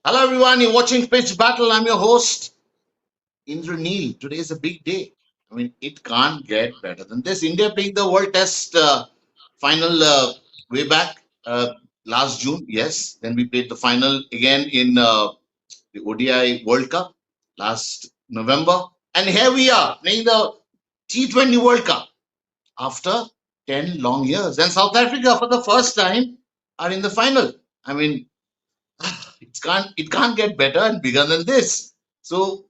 Hello everyone, you're watching Pitch Battle. I'm your host, Indra Neil. Today is a big day. I mean, it can't get better than this. India played the World Test final way back last June, yes. Then we played the final again in the ODI World Cup last November. And here we are playing the T20 World Cup after 10 long years. And South Africa, for the first time, are in the final. I mean, it can't get better and bigger than this. So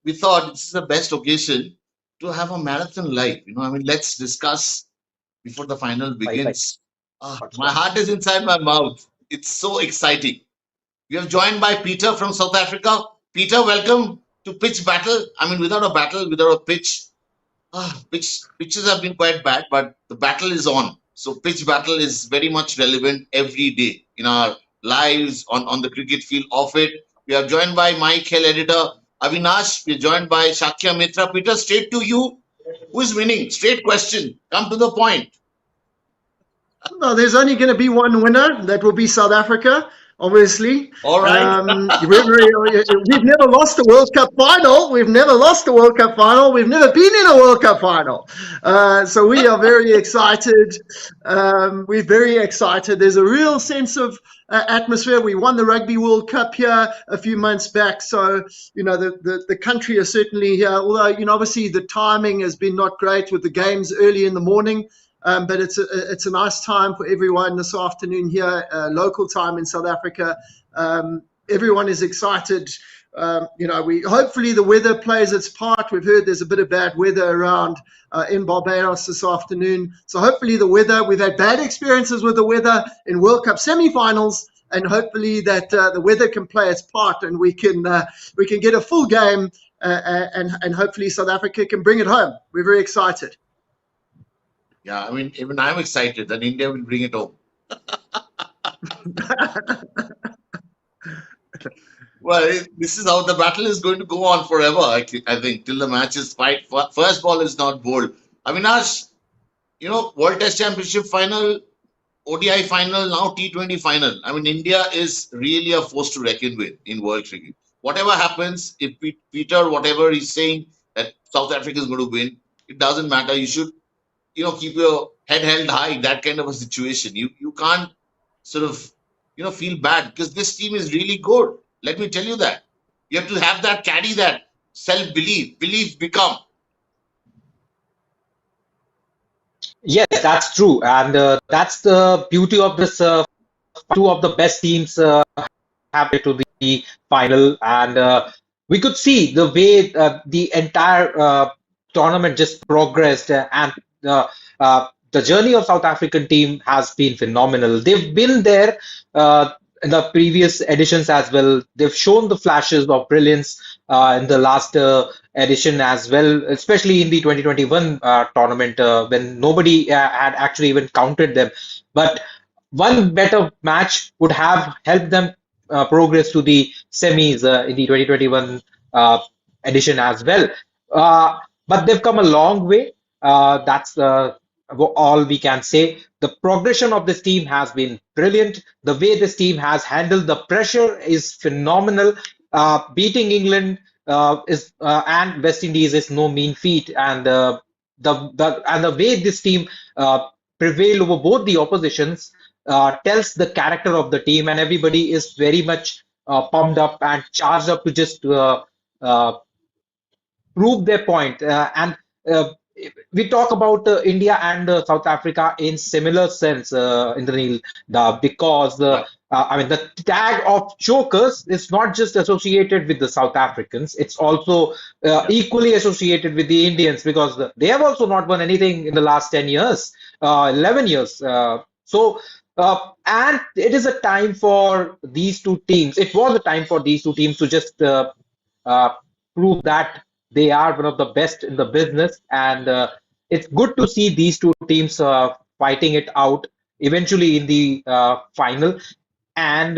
we thought this is the best occasion to have a marathon live. Let's discuss before the final begins. My heart is inside my mouth. It's so exciting. We are joined by Peter from South Africa. Peter, welcome to Pitch Battle. Without a battle, without a pitch, pitches have been quite bad, but the battle is on. So pitch battle is very much relevant every day in our lives, on the cricket field, off it. We are joined by my Khel editor Avinash. We are joined by Shakya Mitra. Peter, straight to you. Who is winning? Straight question. Come to the point. No, there's only going to be one winner. That will be South Africa, obviously. All right. We've never lost a World Cup final. We've never lost a World Cup final. We've never been in a World Cup final. So we are very excited. We're very excited. There's a real sense of atmosphere. We won the Rugby World Cup here a few months back. So, the country is certainly here. Although, obviously the timing has been not great with the games early in the morning. But it's a nice time for everyone this afternoon here, local time in South Africa. Everyone is excited. We hopefully the weather plays its part. We've heard there's a bit of bad weather around in Barbados this afternoon. So hopefully the weather. We've had bad experiences with the weather in World Cup semi-finals, and hopefully that the weather can play its part and we can get a full game and hopefully South Africa can bring it home. We're very excited. Yeah, even I'm excited that India will bring it home. Well, this is how the battle is going to go on forever, I think, till the match is fight. First ball is not bowled. Avinash, World Test Championship final, ODI final, now T20 final. India is really a force to reckon with in world cricket. Whatever happens, if Peter, whatever he's saying, that South Africa is going to win, it doesn't matter. You should keep your head held high, that kind of a situation. You can't sort of, feel bad because this team is really good. Let me tell you that. You have to have that, carry that self-belief. Belief become. Yes, that's true. And that's the beauty of this. Two of the best teams have to the final. And we could see the way the entire tournament just progressed. And the journey of South African team has been phenomenal. They've been there in the previous editions as well. They've shown the flashes of brilliance in the last edition as well, especially in the 2021 tournament when nobody had actually even counted them. But one better match would have helped them progress to the semis in the 2021 edition as well. But they've come a long way. That's all we can say. The progression of this team has been brilliant. The way this team has handled the pressure is phenomenal. Beating England and West Indies is no mean feat, and the way this team prevailed over both the oppositions tells the character of the team, and everybody is very much pumped up and charged up to just prove their point. And we talk about India and South Africa in similar sense, Indranil, because the tag of chokers is not just associated with the South Africans; it's also equally associated with the Indians because they have also not won anything in the last 10 years, 11 years. And it is a time for these two teams. It was a time for these two teams to just prove that they are one of the best in the business, and it's good to see these two teams fighting it out eventually in the final. And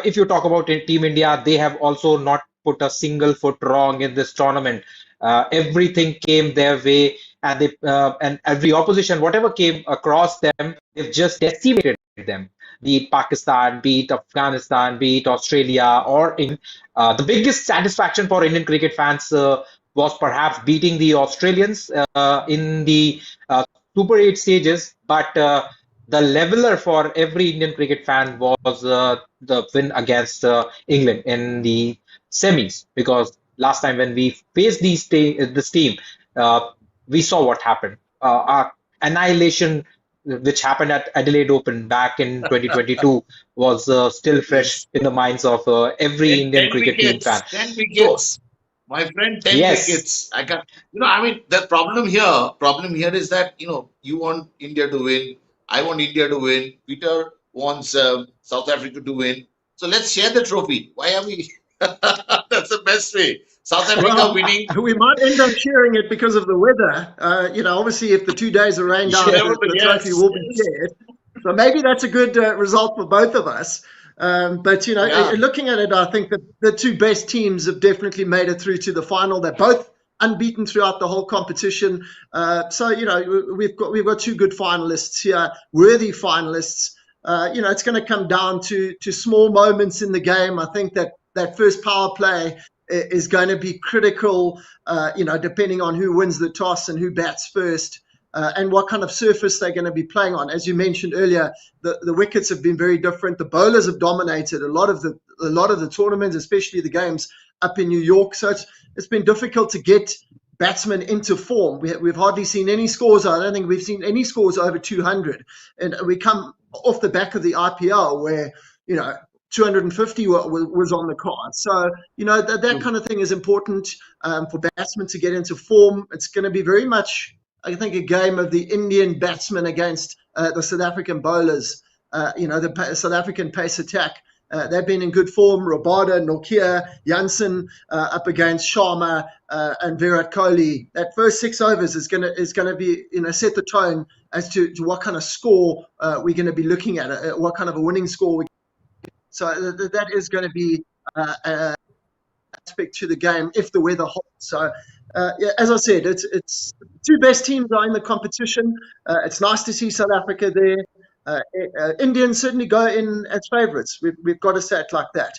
if you talk about Team India, they have also not put a single foot wrong in this tournament. Everything came their way, and every opposition, whatever came across them, they've just decimated them. Be it Pakistan, be it Afghanistan, be it Australia or England. The biggest satisfaction for Indian cricket fans was perhaps beating the Australians in the Super 8 stages, but the leveler for every Indian cricket fan was the win against England in the semis, because last time when we faced this team, uh, we saw what happened. Our annihilation, which happened at Adelaide Open back in 2022, was still fresh Yes. in the minds of every Indian 10 cricket team fan. wickets. 10 So, wickets. My friend, 10 yes, wickets. I can, I mean, the problem here is that, you want India to win. I want India to win. Peter wants South Africa to win. So let's share the trophy. Why are we? That's the best way. South Africa Well, winning. we might end up sharing it because of the weather. Obviously, if the 2 days are rained out, Never, the trophy yes, will be yes. shared. So maybe that's a good result for both of us. But Yeah. looking at it, I think that the two best teams have definitely made it through to the final. They're both unbeaten throughout the whole competition. So we've got two good finalists here, worthy finalists. It's going to come down to small moments in the game. I think that first power play is going to be critical, depending on who wins the toss and who bats first. And what kind of surface they're going to be playing on. As you mentioned earlier, the wickets have been very different. The bowlers have dominated a lot of the tournaments, especially the games up in New York. So it's been difficult to get batsmen into form. We've hardly seen any scores. I don't think we've seen any scores over 200. And we come off the back of the IPL where 250 was on the card. So, that kind of thing is important for batsmen to get into form. It's going to be very much, I think, a game of the Indian batsmen against the South African bowlers. The South African pace attack. They've been in good form. Rabada, Nokia, Jansen up against Sharma and Virat Kohli. That first 6 overs is gonna be set the tone as to what kind of score we're going to be looking at. What kind of a winning score. So that is going to be aspect to the game if the weather holds. So, as I said, it's two best teams are in the competition. It's nice to see South Africa there. Indians certainly go in as favourites. We've got to say it like that.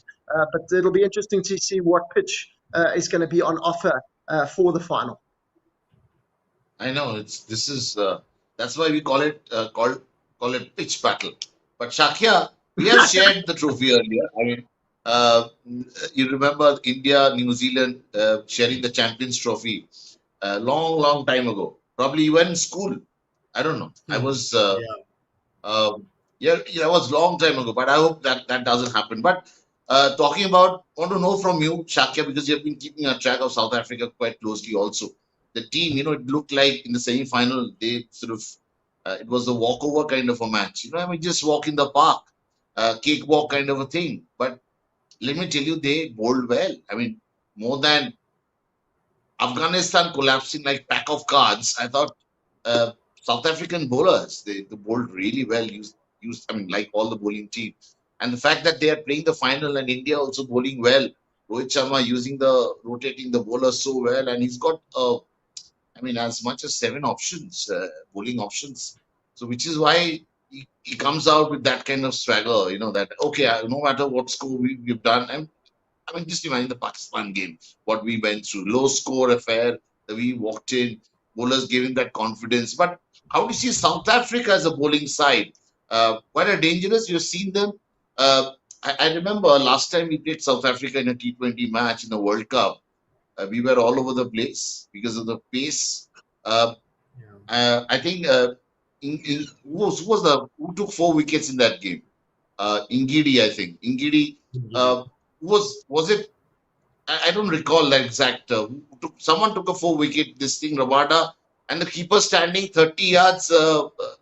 But it'll be interesting to see what pitch is going to be on offer for the final. I know that's why we call it pitch battle. But Shakya, we have shared the trophy earlier. I mean, you remember India, New Zealand sharing the Champions Trophy long time ago. Probably you were in school. I don't know. I was yeah, it was long time ago. But I hope that doesn't happen. But talking about, want to know from you, Shakya, because you've been keeping a track of South Africa quite closely also. The team, it looked like in the semi-final, they sort of, it was a walkover kind of a match. Just walk in the park, cakewalk kind of a thing. But let me tell you, they bowled well. I mean, more than Afghanistan collapsing like pack of cards. I thought uh, South African bowlers, they bowled really well. Used, I mean, like all the bowling team, and the fact that they are playing the final and India also bowling well. Rohit Sharma rotating the bowlers so well, and he's got I mean, as much as 7 options, bowling options. So, which is why he comes out with that kind of swagger, that, okay, no matter what score we've done. And I mean, just imagine the Pakistan game, what we went through. Low score affair, that we walked in, bowlers giving that confidence. But how do you see South Africa as a bowling side? Quite a dangerous. You've seen them. I remember last time we played South Africa in a T20 match in the World Cup. We were all over the place because of the pace. I think who took 4 wickets in that game? Ingidi, I think. Ingidi was it? I don't recall that exact. Someone took a 4 wicket. This thing, Rabada, and the keeper standing 30 yards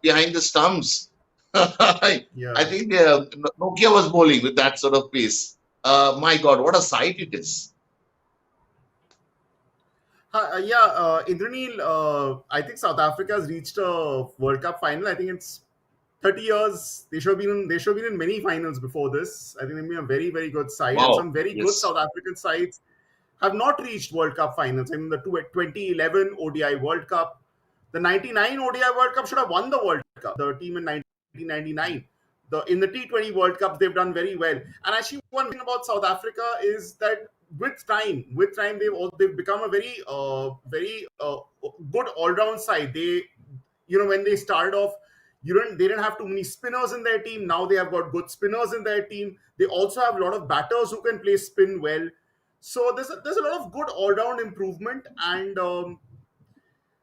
behind the stumps. I think Nokia was bowling with that sort of pace. My God, what a sight it is! Indraneel, I think South Africa has reached a World Cup final. I think it's 30 years. They should have been in many finals before this. I think they've been a very, very good side. And Wow. some very good Yes. South African sides have not reached World Cup finals. In the 2011 ODI World Cup, the 99 ODI World Cup should have won the World Cup. The team in 1999. in the T20 World Cup, they've done very well. And actually, one thing about South Africa is that with time, they've become a very good all round side. When they started off, they didn't have too many spinners in their team. Now they have got good spinners in their team. They also have a lot of batters who can play spin well. So there's a lot of good all round improvement, and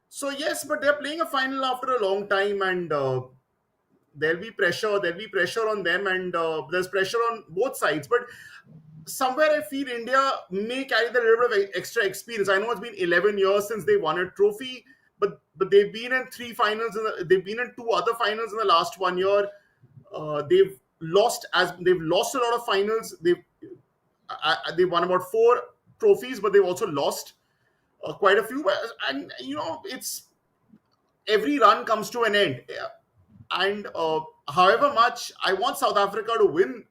so yes, but they're playing a final after a long time, and there'll be pressure. There'll be pressure on them, and there's pressure on both sides. But somewhere I feel India may carry the little bit of extra experience. I know it's been 11 years since they won a trophy, but they've been in three finals. They've been in two other finals in the last 1 year. They've lost a lot of finals. They won about four trophies, but they've also lost quite a few. And it's every run comes to an end. And however much I want South Africa to win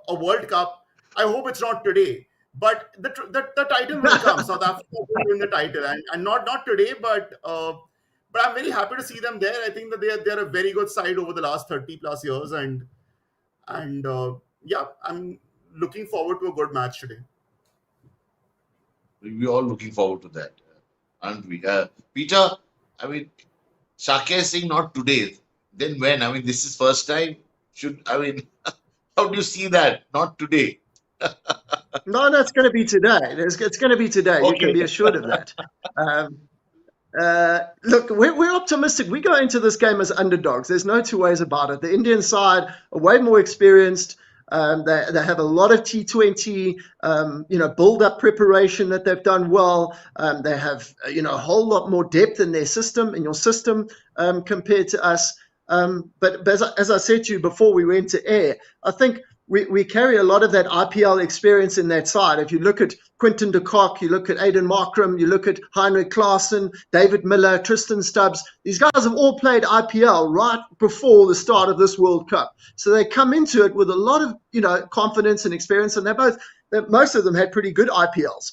a World Cup, I hope it's not today. But the title will come. South Africa will win the title, and not today, but I'm very happy to see them there. I think that they're a very good side over the last 30 plus years, and yeah, I'm looking forward to a good match today. We're all looking forward to that, aren't we? Peter, I mean, Shakya is saying not today. Then when? I mean, this is first time. How do you see that? Not today. No, it's going to be today. It's going to be today. Okay. You can be assured of that. Look, we're optimistic. We go into this game as underdogs. There's no two ways about it. The Indian side are way more experienced. They have a lot of T20, build-up preparation that they've done well. They have, a whole lot more depth in their system, in your system, compared to us. But as I said to you before we went to air, I think we carry a lot of that IPL experience in that side. If you look at Quinton de Kock, you look at Aiden Markram, you look at Heinrich Klaassen, David Miller, Tristan Stubbs, these guys have all played IPL right before the start of this World Cup. So they come into it with a lot of, confidence and experience, and most of them had pretty good IPLs.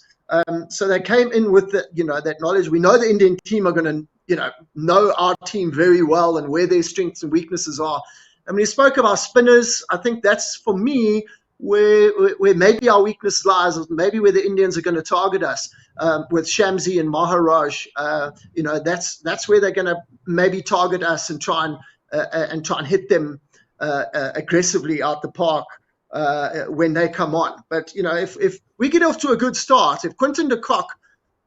So they came in with that knowledge. We know the Indian team are going to, know our team very well and where their strengths and weaknesses are. And when you spoke about spinners, I think that's, for me, where maybe our weakness lies, maybe where the Indians are going to target us with Shamsi and Maharaj. That's where they're going to maybe target us and try and hit them aggressively out the park when they come on. But if we get off to a good start, if Quinton de Kock,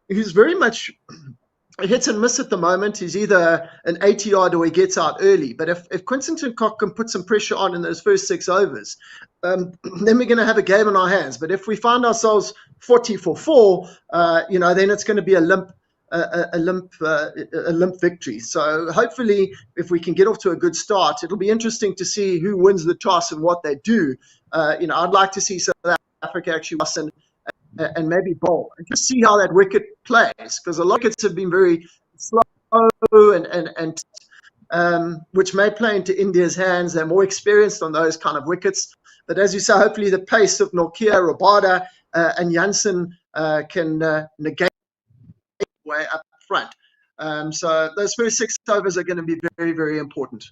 who's very much hits and miss at the moment, he's either an 80-yard or he gets out early. But if Quinton de Kock can put some pressure on in those first 6 overs, then we're going to have a game on our hands. But if we find ourselves 40 for 4, then it's going to be a limp victory. So hopefully, if we can get off to a good start, it'll be interesting to see who wins the toss and what they do. I'd like to see South Africa actually toss and maybe bowl and just see how that wicket plays, because a lot of wickets have been very slow and which may play into India's hands. They're more experienced on those kind of wickets. But as you say, hopefully the pace of Nortje, Rabada and Jansen can negate way up front. So those first 6 overs are going to be very, very important.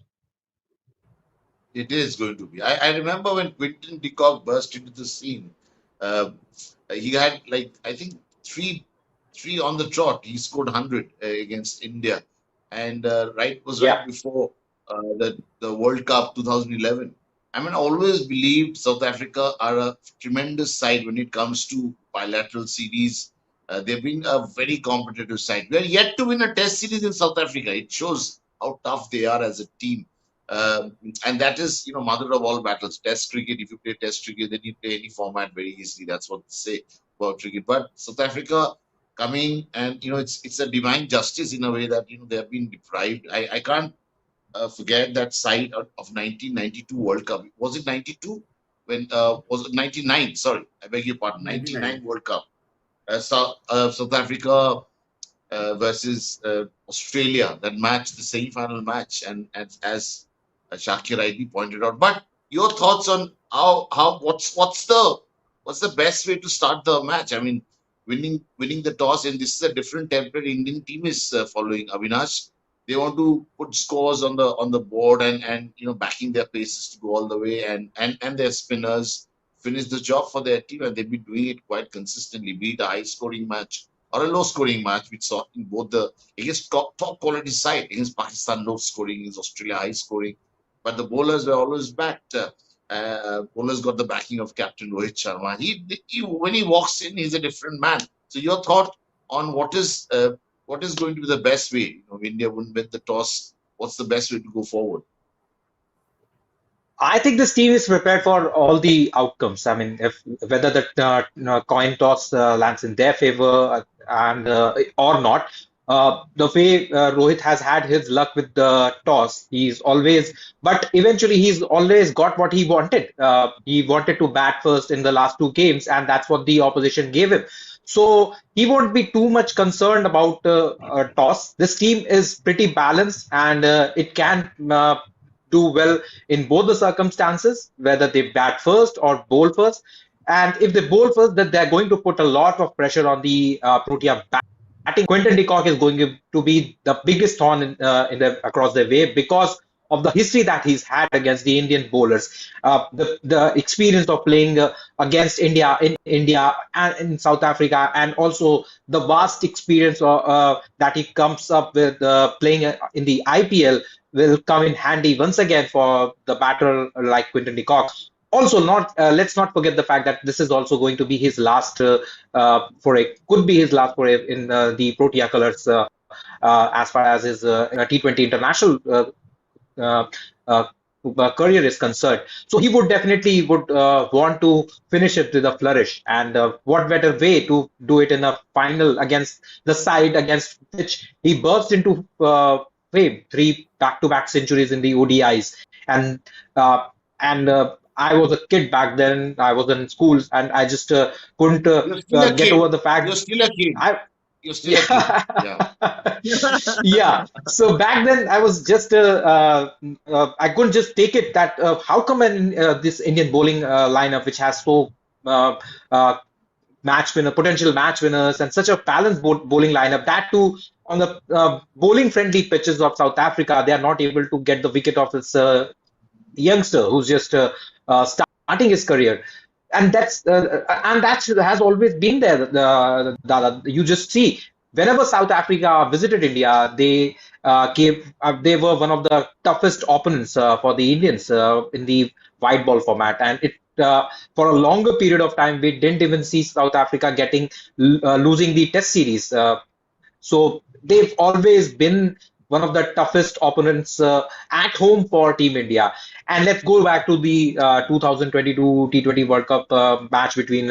It is going to be. I remember when Quinton de Kock burst into the scene. He had I think three on the trot. He scored 100 against India, and right before the World Cup 2011. I always believed South Africa are a tremendous side when it comes to bilateral series. They've been a very competitive side. We are yet to win a Test series in South Africa. It shows how tough they are as a team. And that is, mother of all battles. Test cricket, if you play Test cricket, then you play any format very easily. That's what they say about cricket. But South Africa coming and, it's a divine justice in a way that, they have been deprived. I can't forget that side of 1992 World Cup. Was it 92? Was it 99? Sorry, I beg your pardon. 99 World Cup. South Africa versus Australia, that match, the semi-final match, and as Shakir rightly pointed out. But your thoughts on what's the best way to start the match? Winning the toss, and this is a different template Indian team is following. Avinash, They want to put scores on the board and backing their paces to go all the way and their spinners finish the job for their team, and they've been doing it quite consistently, be it a high scoring match or a low scoring match. We saw in both the against top quality side, against Pakistan low scoring, against Australia high scoring, but the bowlers were always backed. Bowlers got the backing of Captain Rohit Sharma. He when he walks in, he's a different man. So your thought on what is going to be the best way? India wouldn't win the toss. What's the best way to go forward? I think this team is prepared for all the outcomes. I mean, if whether the coin toss lands in their favor and or not, the way Rohit has had his luck with the toss, but eventually he's always got what he wanted. He wanted to bat first in the last two games, and that's what the opposition gave him. So he won't be too much concerned about a toss. This team is pretty balanced, and it can do well in both the circumstances, whether they bat first or bowl first. And if they bowl first, then they're going to put a lot of pressure on the Protea batting. Quinton de Kock is going to be the biggest thorn across their way because of the history that he's had against the Indian bowlers, the experience of playing against India and in South Africa, and also the vast experience that he comes up with playing in the IPL will come in handy once again for the batter like Quinton de Kock. Also, not let's not forget the fact that this is also going to be his last foray, could be his last foray in the Protea colors as far as his T20 international uh, uh, career is concerned. So he would definitely would want to finish it with a flourish. And what better way to do it in a final against the side against which he burst into fame, three back-to-back centuries in the ODIs, and uh, and I was a kid back then. I was in schools, and I just couldn't You're still a get kid. over the fact. You're still a kid. I You're still a kid. Yeah. yeah. Yeah. So back then, I was just I couldn't just take it that how come this Indian bowling lineup, which has so uh, uh, potential match winners, and such a balanced bowling lineup, that too on the bowling friendly pitches of South Africa, they are not able to get the wicket of this youngster who's just starting his career. And that has always been there. You just see whenever South Africa visited India, they were one of the toughest opponents for the Indians in the white ball format, and it for a longer period of time we didn't even see South Africa getting losing the Test series. So they've always been one of the toughest opponents at home for Team India. And let's go back to the 2022 T20 World Cup match between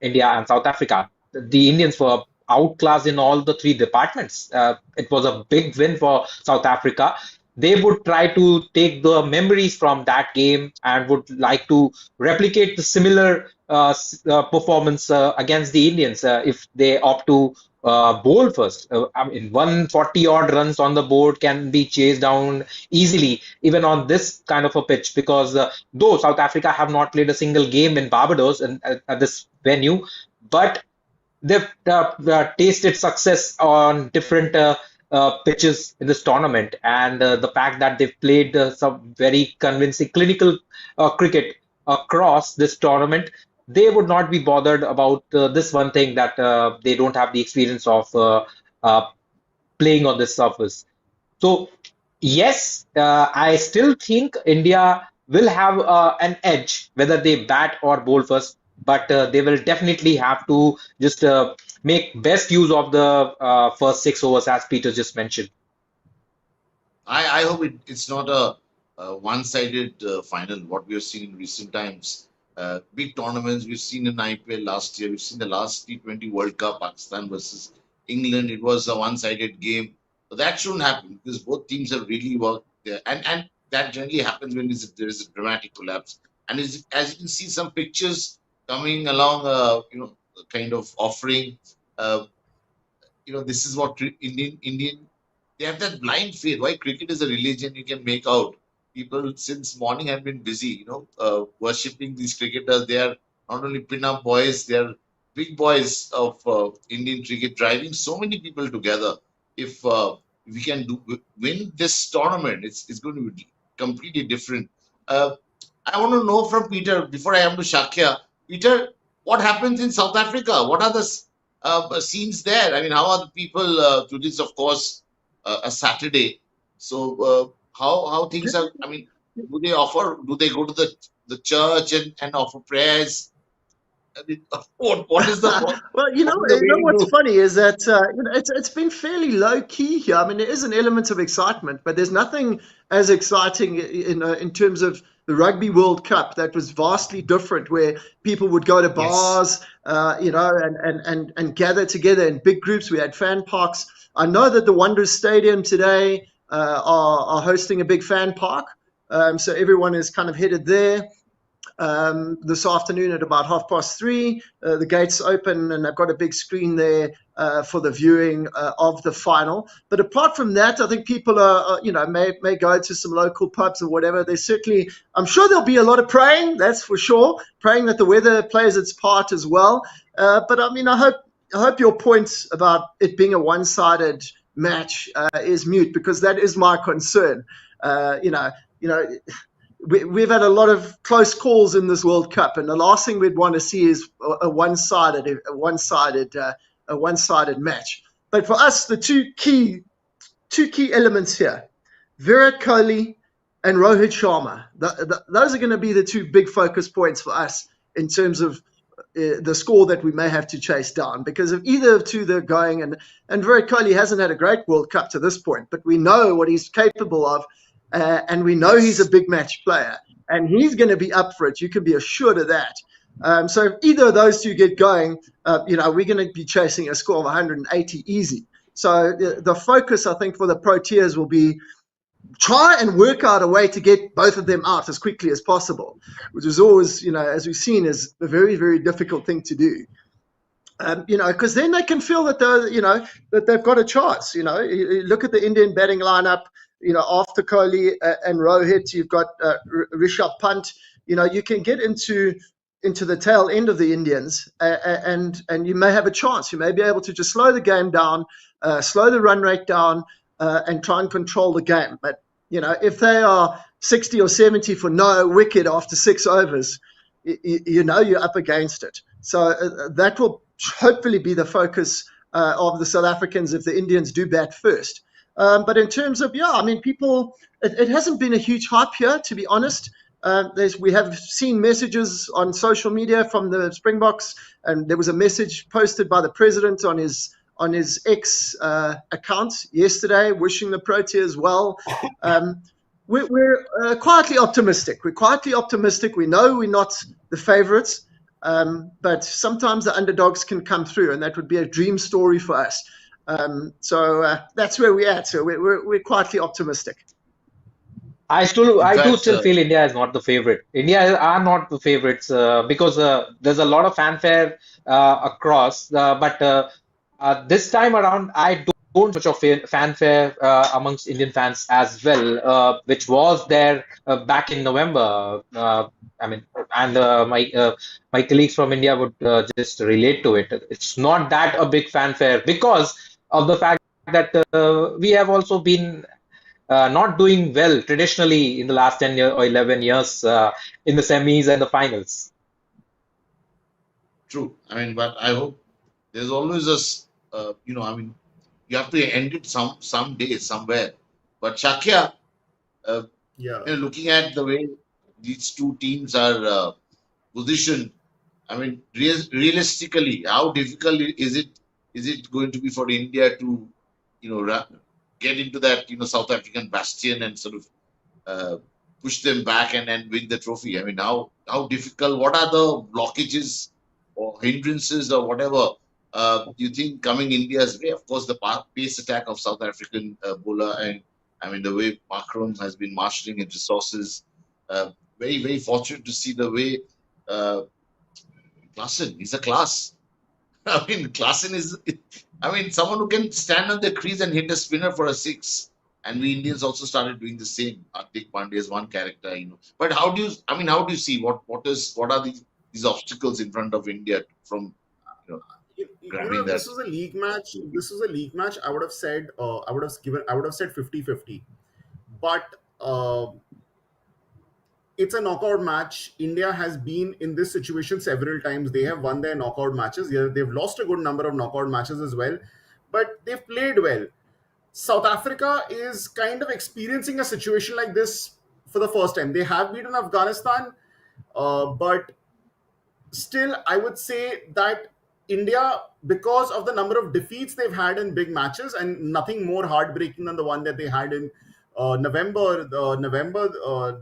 India and South Africa. The Indians were outclassed in all the three departments. It was a big win for South Africa. They would try to take the memories from that game and would like to replicate the similar performance against the Indians if they opt to bowl first. I mean, 140 odd runs on the board can be chased down easily, even on this kind of a pitch, because though South Africa have not played a single game in Barbados and at this venue, but they've tasted success on different pitches in this tournament, and the fact that they've played some very convincing clinical cricket across this tournament, they would not be bothered about this one thing that they don't have the experience of uh, playing on this surface. So, yes, I still think India will have an edge whether they bat or bowl first, but they will definitely have to just make best use of the first 6 overs, as Peter just mentioned. I hope it's not a one-sided final. What we have seen in recent times, big tournaments we've seen in IPL last year. We've seen the last T20 World Cup, Pakistan versus England. It was a one-sided game. But that shouldn't happen because both teams have really worked there, and that generally happens when there is a dramatic collapse. And as you can see, some pictures coming along, kind of offering. Uh, this is what Indian they have that blind faith. Why cricket is a religion, you can make out. People since morning have been busy, worshipping these cricketers. They are not only pin-up boys, they are big boys of Indian cricket, driving so many people together. If if we can win this tournament, it's going to be completely different. I want to know from Peter before I am to Shakya. Peter, what happens in South Africa? What are the scenes there? I mean, how are the people? To this, of course, a Saturday. So how things are? I mean, do they offer? Do they go to the church and offer prayers? I mean, what is the Well, what is the way to what's do? funny is that it's been fairly low key here. I mean, there is an element of excitement, but there's nothing as exciting in terms of the Rugby World Cup that was vastly different, where people would go to Yes, bars, and gather together in big groups. We had fan parks. I know that the Wanderers Stadium today are hosting a big fan park, so everyone is kind of headed there. This afternoon at about 3:30. The gates open and I've got a big screen there for the viewing of the final. But apart from that, I think people may go to some local pubs or whatever. There's certainly, I'm sure there'll be a lot of praying, that's for sure, praying that the weather plays its part as well. But I mean, I hope your points about it being a one-sided match is mute, because that is my concern. We've had a lot of close calls in this World Cup, and the last thing we'd want to see is a one-sided match. But for us, the two key elements here: Virat Kohli and Rohit Sharma. Those are going to be the two big focus points for us in terms of the score that we may have to chase down, because if either of two they're going, and Virat Kohli hasn't had a great World Cup to this point, but we know what he's capable of. And we know he's a big match player, and he's going to be up for it. You can be assured of that. So if either of those two get going, we're going to be chasing a score of 180 easy. So the focus, I think, for the Proteas will be try and work out a way to get both of them out as quickly as possible, which is always, as we've seen, is a very, very difficult thing to do. Because then they can feel that that they've got a chance. You look at the Indian batting lineup. After Kohli and Rohit, you've got Rishabh Pant. You can get into the tail end of the Indians, and you may have a chance. You may be able to just slow the game down, slow the run rate down, and try and control the game. But if they are 60 or 70 for no wicket after 6 overs, you're up against it. So that will hopefully be the focus of the South Africans if the Indians do bat first. But in terms of, people, it hasn't been a huge hype here, to be honest. We have seen messages on social media from the Springboks, and there was a message posted by the president on his X account yesterday, wishing the Proteas well. We're quietly optimistic. We're quietly optimistic. We know we're not the favourites, but sometimes the underdogs can come through, and that would be a dream story for us. So that's where we're at. So we're quietly optimistic. I do still feel India is not the favorite. India are not the favorites because there's a lot of fanfare across. But this time around, I don't much of fanfare amongst Indian fans as well, which was there back in November. My colleagues from India would just relate to it. It's not that a big fanfare because of the fact that we have also been not doing well traditionally in the last 10 years or 11 years in the semis and the finals. True. But I hope there's always you have to end it some day somewhere. But Shakya, looking at the way these two teams are positioned, realistically, how difficult is it going to be for India to get into that South African bastion and sort of push them back and win the trophy? How difficult? What are the blockages or hindrances or whatever you think coming India's way? Of course, the pace attack of South African bowler, and the way Macron has been marshalling his resources. Very, very fortunate to see the way Klaasen, he's a class. Klaasen is, someone who can stand on the crease and hit a spinner for a 6. And we Indians also started doing the same. Hardik Pandya is one character, But how do you see what are these obstacles in front of India from? grabbing if that. this was a league match, I would have said, I would have said 50-50. But it's a knockout match. India has been in this situation several times. They have won their knockout matches. Yeah, they've lost a good number of knockout matches as well, but they've played well. South Africa is kind of experiencing a situation like this for the first time. They have beaten Afghanistan, but still, I would say that India, because of the number of defeats they've had in big matches, and nothing more heartbreaking than the one that they had in November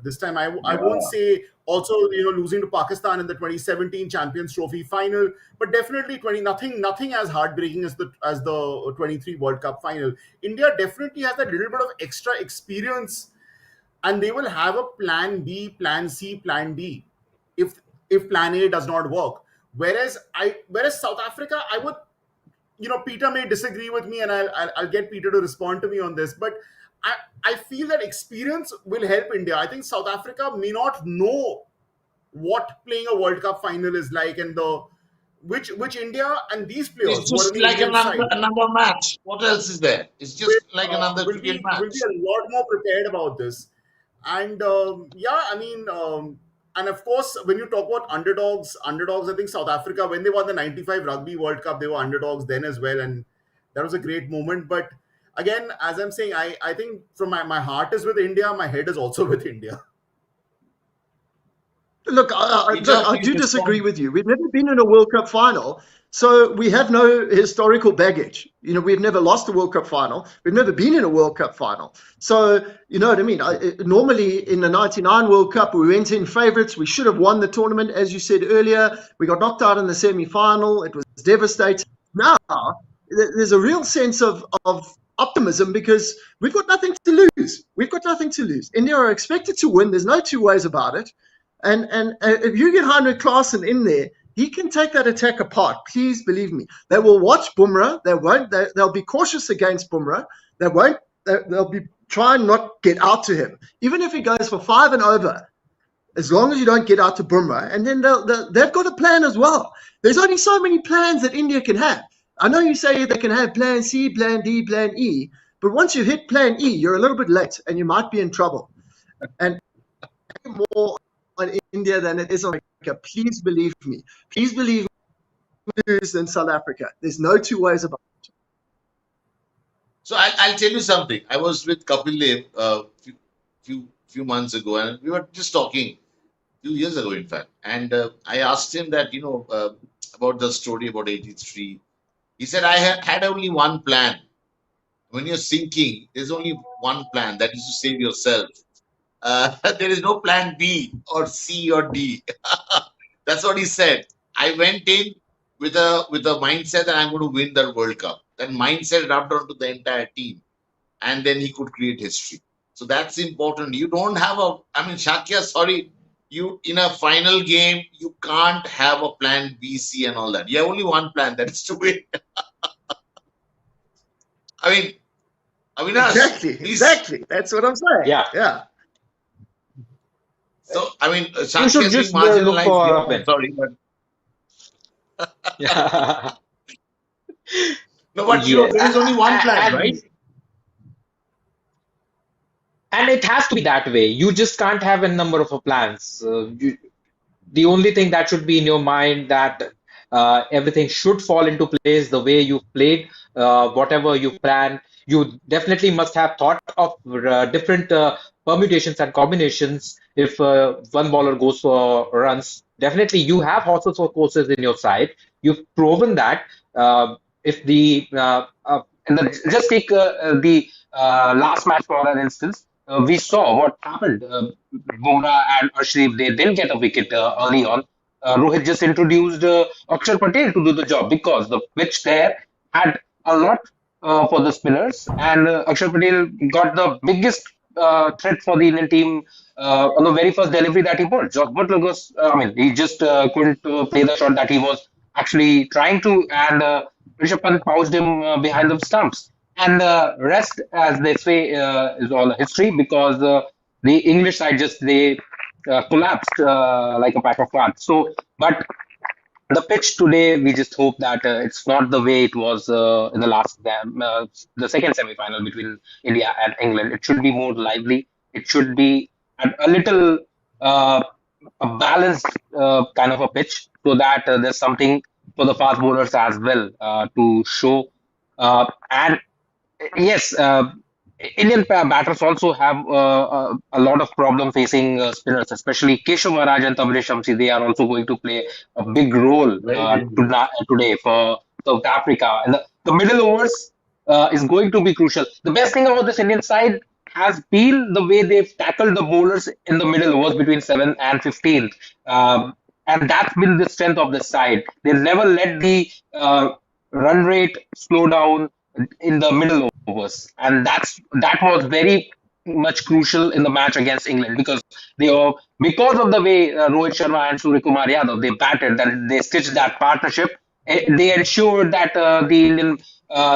this time. I won't Yeah. say also losing to Pakistan in the 2017 Champions Trophy final, but definitely 20 nothing as heartbreaking as the 23 World Cup final. India definitely has that little bit of extra experience, and they will have a plan B, plan C, plan D if plan A does not work. Whereas South Africa, I would, Peter may disagree with me, and I'll get Peter to respond to me on this, but I feel that experience will help India. I think South Africa may not know what playing a World Cup final is like, and which India and these players It's who are in just the like Indian side another match. What else is there? It's just like another cricket will be match. a lot more prepared about this. And yeah, I mean, and of course, when you talk about underdogs, I think South Africa, when they won the '95 Rugby World Cup, they were underdogs then as well, and that was a great moment. But again, as I'm saying, I think from my heart is with India, my head is also with India. Look, Peter, I please do disagree respond. with you. We've never been in a World Cup final, so we have no historical baggage. We've never lost a World Cup final. We've never been in a World Cup final. So, you know what I mean? Normally, in the '99 World Cup, we went in favourites. We should have won the tournament, as you said earlier. We got knocked out in the semi-final. It was devastating. Now, there's a real sense of optimism because we've got nothing to lose. We've got nothing to lose. India are expected to win. There's no two ways about it. And if you get Heinrich Klaassen in there, he can take that attack apart. Please believe me. They will watch Bumrah. They won't. They'll be cautious against Bumrah. They won't. They'll be trying not get out to him, even if he goes for 5 and over. As long as you don't get out to Bumrah, and then they've got a plan as well. There's only so many plans that India can have. I know you say they can have plan C, plan D, plan E, but once you hit plan E, you're a little bit late, and you might be in trouble. And more on India than it is on America. Please believe me. Please believe me than South Africa. There's no two ways about it. So I'll tell you something. I was with Kapil Dev few months ago, and we were just talking few years ago, in fact. And I asked him that about the story about '83. He said I had only one plan. When you're sinking, there's only one plan. That is to save yourself. There is no plan B or C or D. That's what he said. I went in with a mindset that I'm going to win that World Cup. That mindset rubbed onto the entire team, and then he could create history. So that's important. You don't have Shakya, sorry, you in a final game you can't have a plan B, C, and all that. You have only one plan, that is to win. I mean, Avinash, Exactly. That's what I'm saying. Yeah. So, You Shakya should is being just look marginalized for here. a I'm win. sorry, but Yeah. no, but Yes. there is only one plan, right? And it has to be that way. You just can't have a number of plans. The only thing that should be in your mind that everything should fall into place the way you played, whatever you planned. You definitely must have thought of different permutations and combinations. If one bowler goes for runs, definitely you have horses for courses in your side. You've proven that. If the in the, just take the last match for an instance, we saw what happened. Bumrah and Ashleaf, they didn't get a wicket early on. Rohit just introduced Akshar Patel to do the job because the pitch there had a lot for the spinners, and Akshar Patel got the biggest threat for the Indian team on the very first delivery that he bowled. Josh Butler was, he just couldn't play the shot that he was actually trying to, and Rishabh Pant pounced him behind the stumps. And the rest, as they say, is all history because the English side just they collapsed like a pack of cards. So, but the pitch today, we just hope that it's not the way it was in the the second semi-final between India and England. It should be more lively. It should be a little uh, a balanced kind of a pitch, so that there's something for the fast bowlers as well to show. And yes, Indian batters also have a lot of problem facing spinners, especially Keshav Maharaj and Tabrez Shamsi. They are also going to play a big role Very dangerous. today for South Africa. And the middle overs is going to be crucial. The best thing about this Indian side has been the way they've tackled the bowlers in the middle overs between 7th and 15th. And that's been the strength of the side. They never let the run rate slow down in the middle overs, and that was very much crucial in the match against England, because because of the way Rohit Sharma and Surya Kumar Yadav they batted, that they stitched that partnership. They ensured that the Indian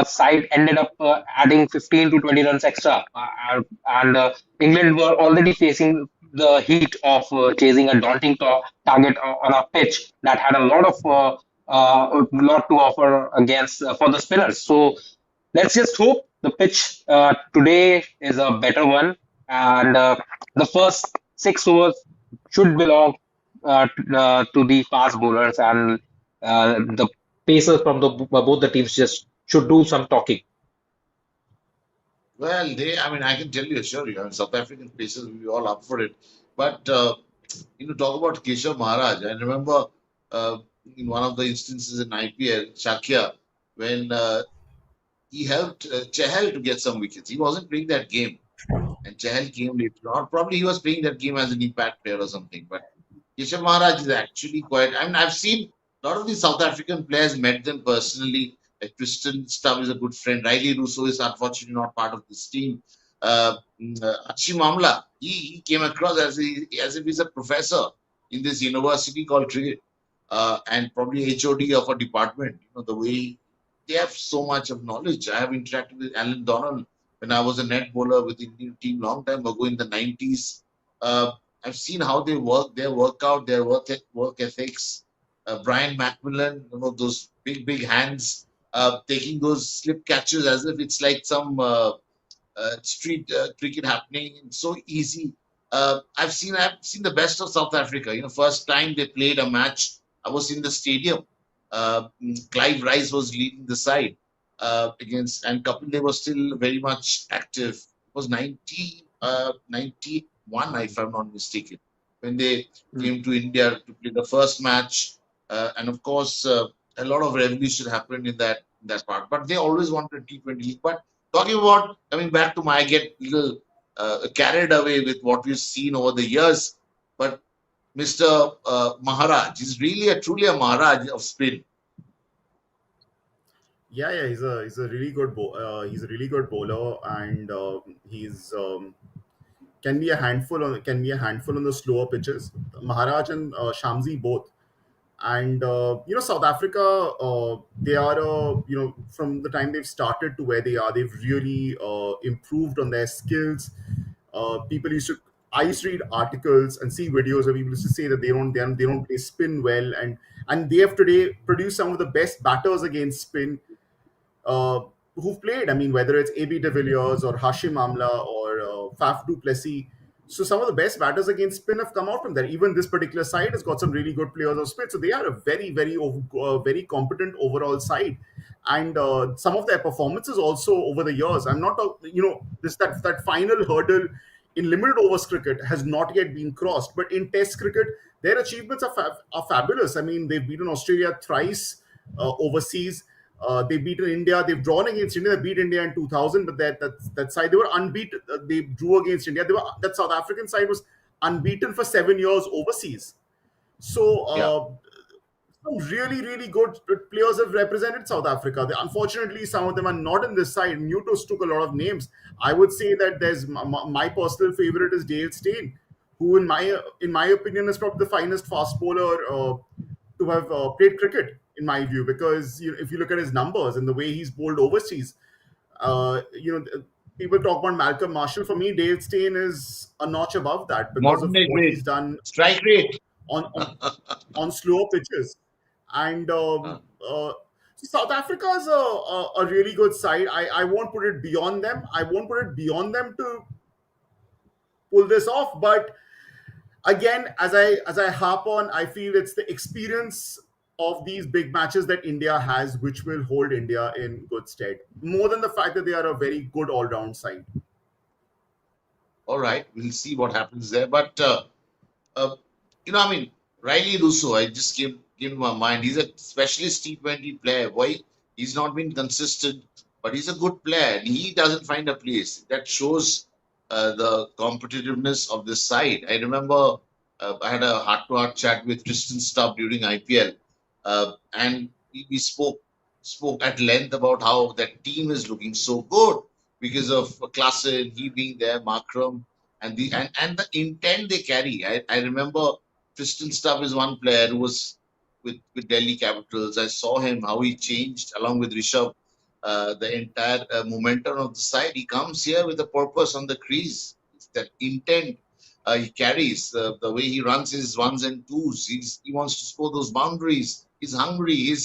side ended up adding 15 to 20 runs extra, and England were already facing the heat of chasing a daunting target on a pitch that had a lot to offer against for the spinners. So let's just hope the pitch today is a better one, and the first 6 overs should belong to the fast bowlers, and the pacers from both the teams just should do some talking. Well, I mean, I can tell you, assure you, I mean, South African paces will be all up for it. But, talk about Keshav Maharaj. I remember in one of the instances in IPL, Shakya, when he helped Chahal to get some wickets. He wasn't playing that game, and Chahal came later on. Probably he was playing that game as an impact player or something. But Keshav Maharaj is actually quite. I mean, I've seen a lot of these South African players, met them personally. Like Tristan Stubb is a good friend. Riley Russo is unfortunately not part of this team. Achim Amla, he came across as if he's a professor in this university called cricket, and probably HOD of a department. The way they have so much of knowledge. I have interacted with Alan Donald when I was a net bowler with the Indian team long time ago in the 90s. I've seen how they work, their workout, their work ethics. Brian Macmillan, those big hands, taking those slip catches as if it's like some street cricket happening. It's so easy. I've seen the best of South Africa. First time they played a match, I was in the stadium. Clive Rice was leading the side against, and Kapil Dev was still very much active. It was 91, if I'm not mistaken, when they came to India to play the first match. And of course, a lot of revolution happened in that part. But they always wanted T20 league. But talking about coming back to I get a little carried away with what we've seen over the years. But Mr. Maharaj is really truly a Maharaj of spin. Yeah, he's a really good he's a really good bowler, and he's can be a handful on the slower pitches. Maharaj and Shamsi both. And South Africa, they are from the time they've started to where they are, they've really improved on their skills. People used to I used to read articles and see videos where people used to say that they don't play spin well, and they have today produced some of the best batters against spin uh, who've played. I mean, whether it's AB de Villiers or Hashim Amla or Faf du Plessis. So some of the best batters against spin have come out from there. Even this particular side has got some really good players of spin. So they are a very competent overall side. And some of their performances also over the years. I'm not, this that final hurdle in limited overs cricket has not yet been crossed. But in Test cricket, their achievements are fabulous. I mean, they've beaten Australia thrice overseas. They've beaten India. They've drawn against India. They beat India in 2000, but that side they were unbeaten. They drew against India. That South African side was unbeaten for 7 years overseas. So Yeah. some really good players have represented South Africa. Unfortunately, some of them are not in this side. Newtos took a lot of names. I would say that there's my personal favorite is Dale Steyn, who in my opinion is probably the finest fast bowler to have played cricket in my view, because if you look at his numbers and the way he's bowled overseas, uh, you know, people talk about Malcolm Marshall. For me, Dale Steyn is a notch above that because Modern of day what great. he's done Strike rate. on on slower pitches. And Uh, South Africa is a really good side. I won't put it beyond them. I won't put it beyond them to pull this off. But again, as I harp on, I feel it's the experience of these big matches that India has which will hold India in good stead, more than the fact that they are a very good all-round side. all right, we'll see what happens there. But uh, I mean, Riley Russo, I just came to my mind. He's a specialist T20 player. Why he's not been consistent, but he's a good player, and he doesn't find a place. That shows the competitiveness of this side. I remember I had a heart-to-heart chat with Tristan Stubb during IPL, and we spoke at length about how that team is looking so good because of Klassen, he being there, Markram, and the intent they carry. I remember Tristan Stubb is one player who was with Delhi Capitals. I saw him how he changed along with Rishabh the entire momentum of the side. He comes here with a purpose on the crease. It's that intent he carries, the way he runs his ones and twos. He wants to score those boundaries. He's hungry. He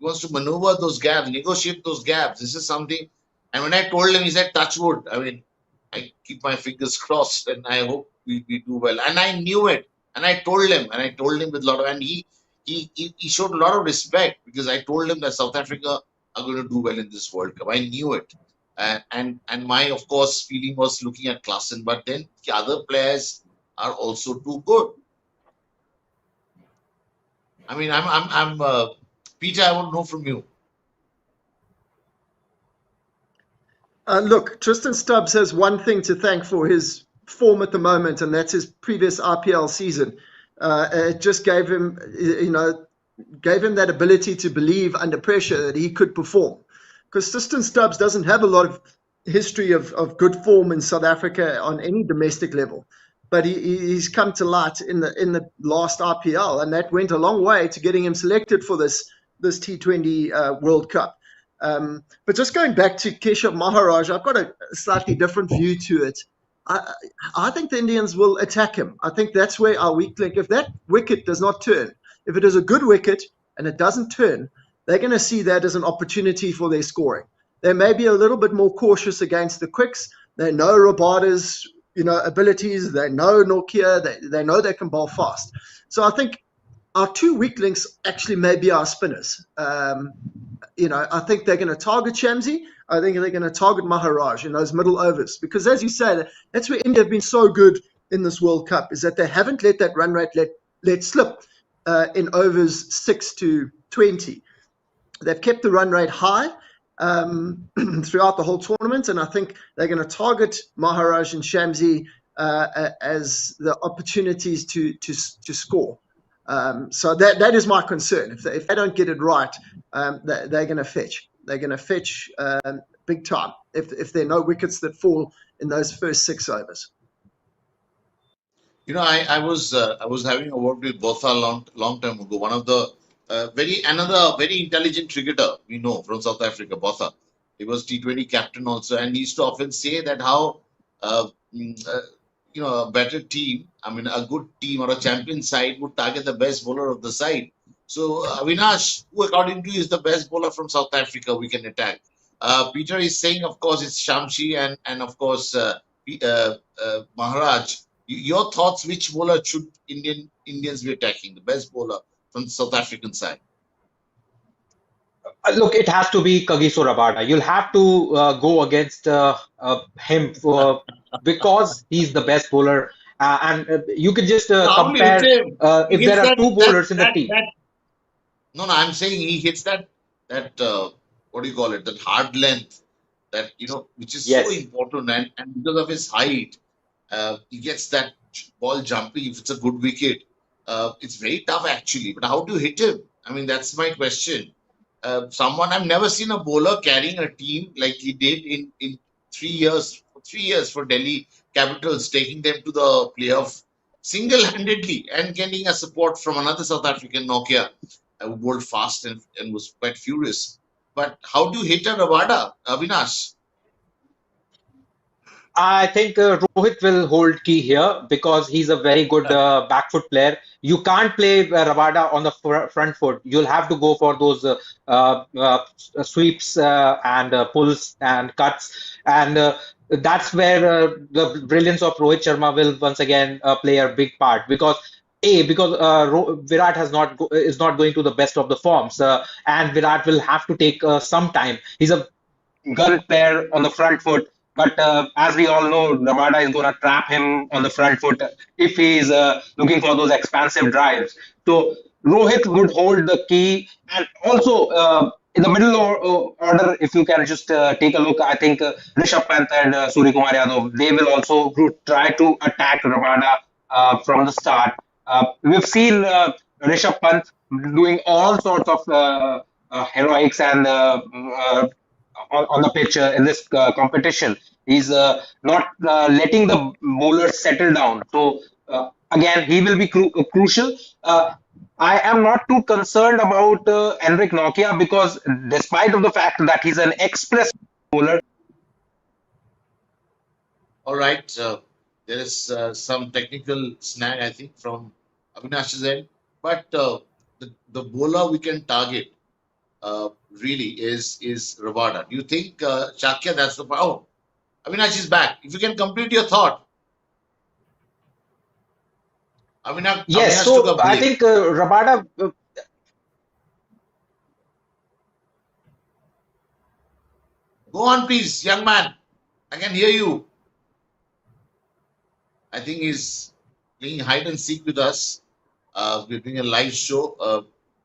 wants to maneuver those gaps, negotiate those gaps. This is something. And when I told him, he said, touch wood. I mean, I keep my fingers crossed and I hope we do well. And I knew it. And I told him with a lot of, and he showed a lot of respect because I told him that South Africa are going to do well in this World Cup. I knew it. And my, of course, feeling was looking at Klassen, but then the other players are also too good. I mean, I'm Peter, I want to know from you. Look, Tristan Stubbs has one thing to thank for his form at the moment, and that's his previous IPL season. It just gave him, gave him that ability to believe under pressure that he could perform. Because Tristan Stubbs doesn't have a lot of history of good form in South Africa on any domestic level, but he's come to light in the last IPL, and that went a long way to getting him selected for this T20 World Cup. But just going back to Keshav Maharaj, I've got a slightly different view to it. I think the Indians will attack him. I think that's where our weak link, if that wicket does not turn, if it is a good wicket and it doesn't turn, they're going to see that as an opportunity for their scoring. They may be a little bit more cautious against the quicks. They know Rabada's abilities. They know Nortje. They know they can bowl fast. So I think our two weak links actually may be our spinners. I think they're going to target Shamsi. I think they're going to target Maharaj in those middle overs. Because as you say, that's where India have been so good in this World Cup, is that they haven't let that run rate let slip in overs 6 to 20. They've kept the run rate high throughout the whole tournament, and I think they're going to target Maharaj and Shamsi as the opportunities to score. So that is my concern. If they don't get it right, they're going to fetch. They're going to fetch big time if there are no wickets that fall in those first 6 overs. I was having a word with Botha long time ago. One of the another very intelligent cricketer we know from South Africa, Botha. He was T20 captain also, and he used to often say that how a better team, I mean a good team or a champion side would target the best bowler of the side. So Avinash, who according to you is the best bowler from South Africa, we can attack. Peter is saying, of course, it's Shamsi and of course Maharaj. Your thoughts, which bowler should Indians be attacking? The best bowler from the South African side? Look, it has to be Kagiso Rabada. You'll have to go against him because he's the best bowler. And you can just How do you hit compare him? He if hits there are two bowlers in the that, team. that. No, I'm saying he hits that what do you call it? That hard length that which is so Yes. important, and because of his height, he gets that ball jumping. If it's a good wicket, it's very tough actually. But how do you hit him? I mean, that's my question. I've never seen a bowler carrying a team like he did in 3 years. 3 years for Delhi Capitals, taking them to the playoff single-handedly and getting a support from another South African, Nokia, who bowled fast and was quite furious. But how do you hit a Rabada, Avinash? I think Rohit will hold key here because he's a very good back foot player. You can't play Rabada on the front foot. You'll have to go for those sweeps and pulls and cuts, and that's where the brilliance of Rohit Sharma will once again play a big part because Virat is not going to the best of the forms, and Virat will have to take some time. He's a gun player on the front foot. But as we all know, Rabada is going to trap him on the front foot if he is looking for those expansive drives. So Rohit would hold the key. And also in the middle order, if you can just take a look, I think Rishabh Pant and Surya Kumar Yadav, they will also try to attack Rabada from the start. We've seen Rishabh Pant doing all sorts of heroics and on the pitch in this competition. He's not letting the bowlers settle down. So again, he will be crucial. I am not too concerned about Enric Nokia because despite of the fact that he's an express bowler. All right. There is some technical snag, I think, from Avinash's end. But the bowler we can target really is Rabada. Do you think, Shakya, that's the power? Avinash is back. If you can complete your thought. Yes, Avinash took a so I break. think Rabada. Go on, please, young man. I can hear you. I think he's playing hide and seek with us. We're doing a live show.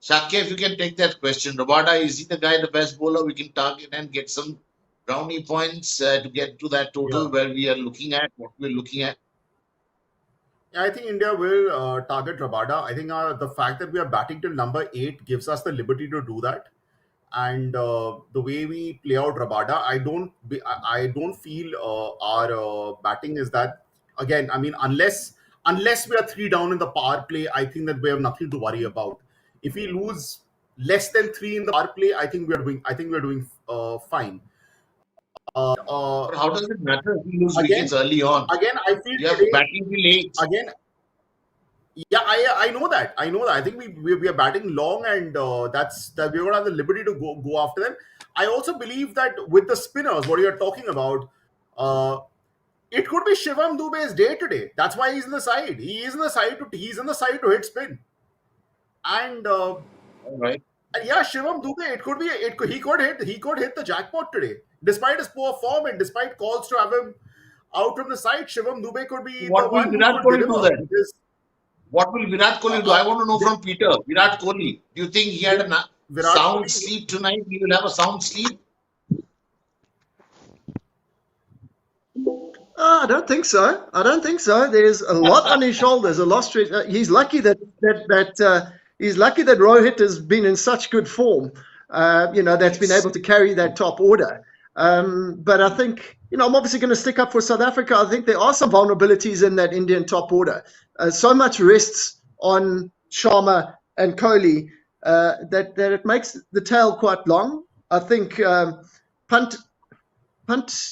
Shakya, if you can take that question. Rabada, is he the guy, the best bowler we can target and get some brownie points to get to that total Yeah. where we are looking at, what we're looking at? Yeah, I think India will target Rabada. I think the fact that we are batting till number 8 gives us the liberty to do that. And the way we play out Rabada, I don't feel our batting is that. Again, I mean, unless we are 3 down in the power play, I think that we have nothing to worry about. If we lose less than 3 in the power play, I think we are doing fine. But how does it matter if we lose Again, wickets early on? again, I feel You have today batting till 8. again. Yeah, I know that. I know that. I think we are batting long, and that we're gonna have the liberty to go after them. I also believe that with the spinners, what you're talking about, uh, it could be Shivam Dube's day today. That's why he's in the side. He's in the side to hit spin, and All right. yeah, Shivam Dube. He could hit the jackpot today, despite his poor form and despite calls to have him out from the side. Shivam Dube could be the What will one who Virat could Kohli do deliver then? because. What will Virat Kohli do? Uh, I want to know uh, from Peter. Virat Kohli. Do you think he had a Virat sound Kohli. sleep tonight? He will have a sound sleep? I don't think so. I don't think so. There's a lot on his shoulders. A lot stress. He's lucky he's lucky that Rohit has been in such good form. That's been Yes. able to carry that top order. But I think I'm obviously going to stick up for South Africa. I think there are some vulnerabilities in that Indian top order. So much rests on Sharma and Kohli that it makes the tail quite long. I think Punt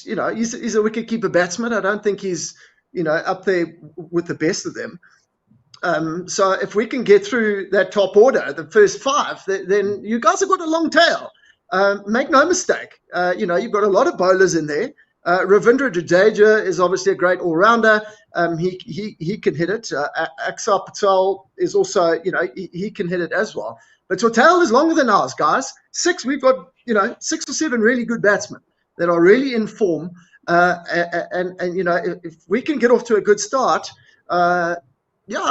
he's a wicket-keeper batsman. I don't think he's, up there with the best of them. So if we can get through that top order, the first 5, then you guys have got a long tail. Make no mistake. You've got a lot of bowlers in there. Ravindra Jadeja is obviously a great all-rounder. He can hit it. Axar Patel is also, he can hit it as well. But your tail is longer than ours, guys. We've got, 6 or 7 really good batsmen that are really in form. And if we can get off to a good start, I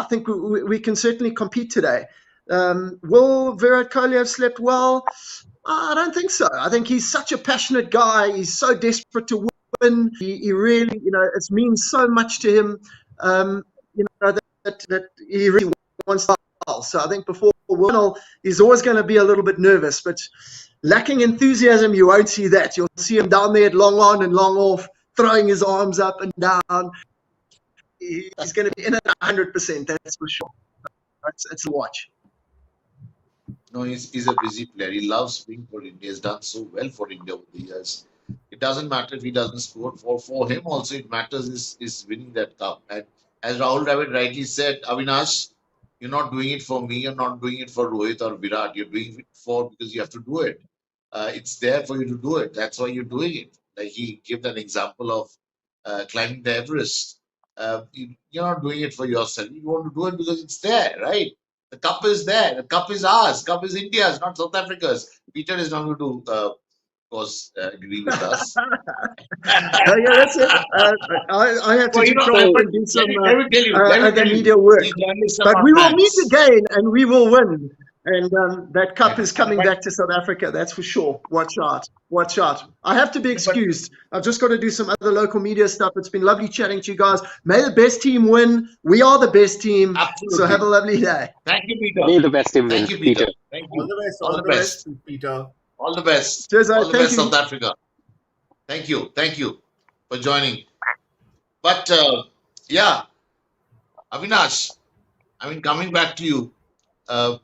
think we can certainly compete today. Will Virat Kohli have slept well? I don't think so. I think he's such a passionate guy. He's so desperate to win. He really, it means so much to him, that he really wants to. So I think before World, he's always going to be a little bit nervous, but lacking enthusiasm, you won't see that. You'll see him down there at long on and long off, throwing his arms up and down. He's going to be in at 100%, that's for sure. It's a watch. No, he's a busy player. He loves playing for India. He's done so well for India over the years. It doesn't matter if he doesn't score. For him also, it matters is winning that cup. And as Rahul Dravid rightly said, Avinash, you're not doing it for me. You're not doing it for Rohit or Virat. You're doing it for because you have to do it. It's there for you to do it. That's why you're doing it. Like he gave that example of climbing the Everest. You're not doing it for yourself. You want to do it because it's there, right? The cup is there. The cup is ours. Cup is India's, not South Africa's. Peter is not going to, of course, agree with us. Yeah, that's it. I have to Well, try but and do some let me tell you, let me other tell you, media work. these journalists are But not we will meet fans. again and we will win. And that cup is coming But, back to South Africa, that's for sure. Watch out. Watch out. I have to be but excused. I've just got to do some other local media stuff. It's been lovely chatting to you guys. May the best team win. We are the best team. So have a absolutely. lovely day. Thank you, Peter. May the best team Thank win, you, Peter. Peter. Thank All you. the best. All All the the best. best, Peter. All the best. Cheers, All the thank best, you. South Africa. Thank you. Thank you for joining. But yeah, Avinash, I mean, coming back to you, uh,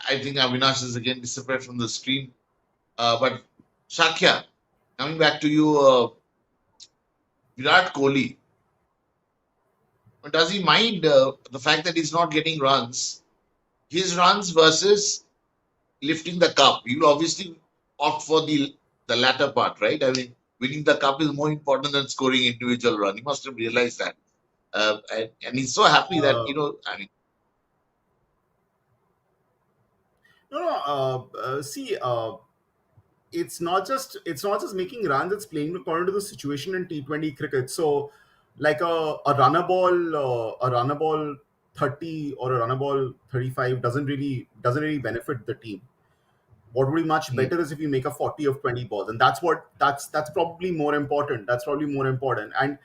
I think Avinash is again disappeared from the screen. But Shakya, coming back to you, Virat Kohli, does he mind the fact that he's not getting runs? His runs versus lifting the cup. He will obviously opt for the latter part, right? I mean, winning the cup is more important than scoring individual run. He must have realized that. And he's so happy that, Uh, I mean, no, no. See, it's not just making runs. It's playing according to the situation in T20 cricket. So, like a runner ball 30 or a runner ball 35 doesn't really benefit the team. What would be much hmm, better is if you make a 40 of 20 balls, and that's probably more important. That's probably more important. And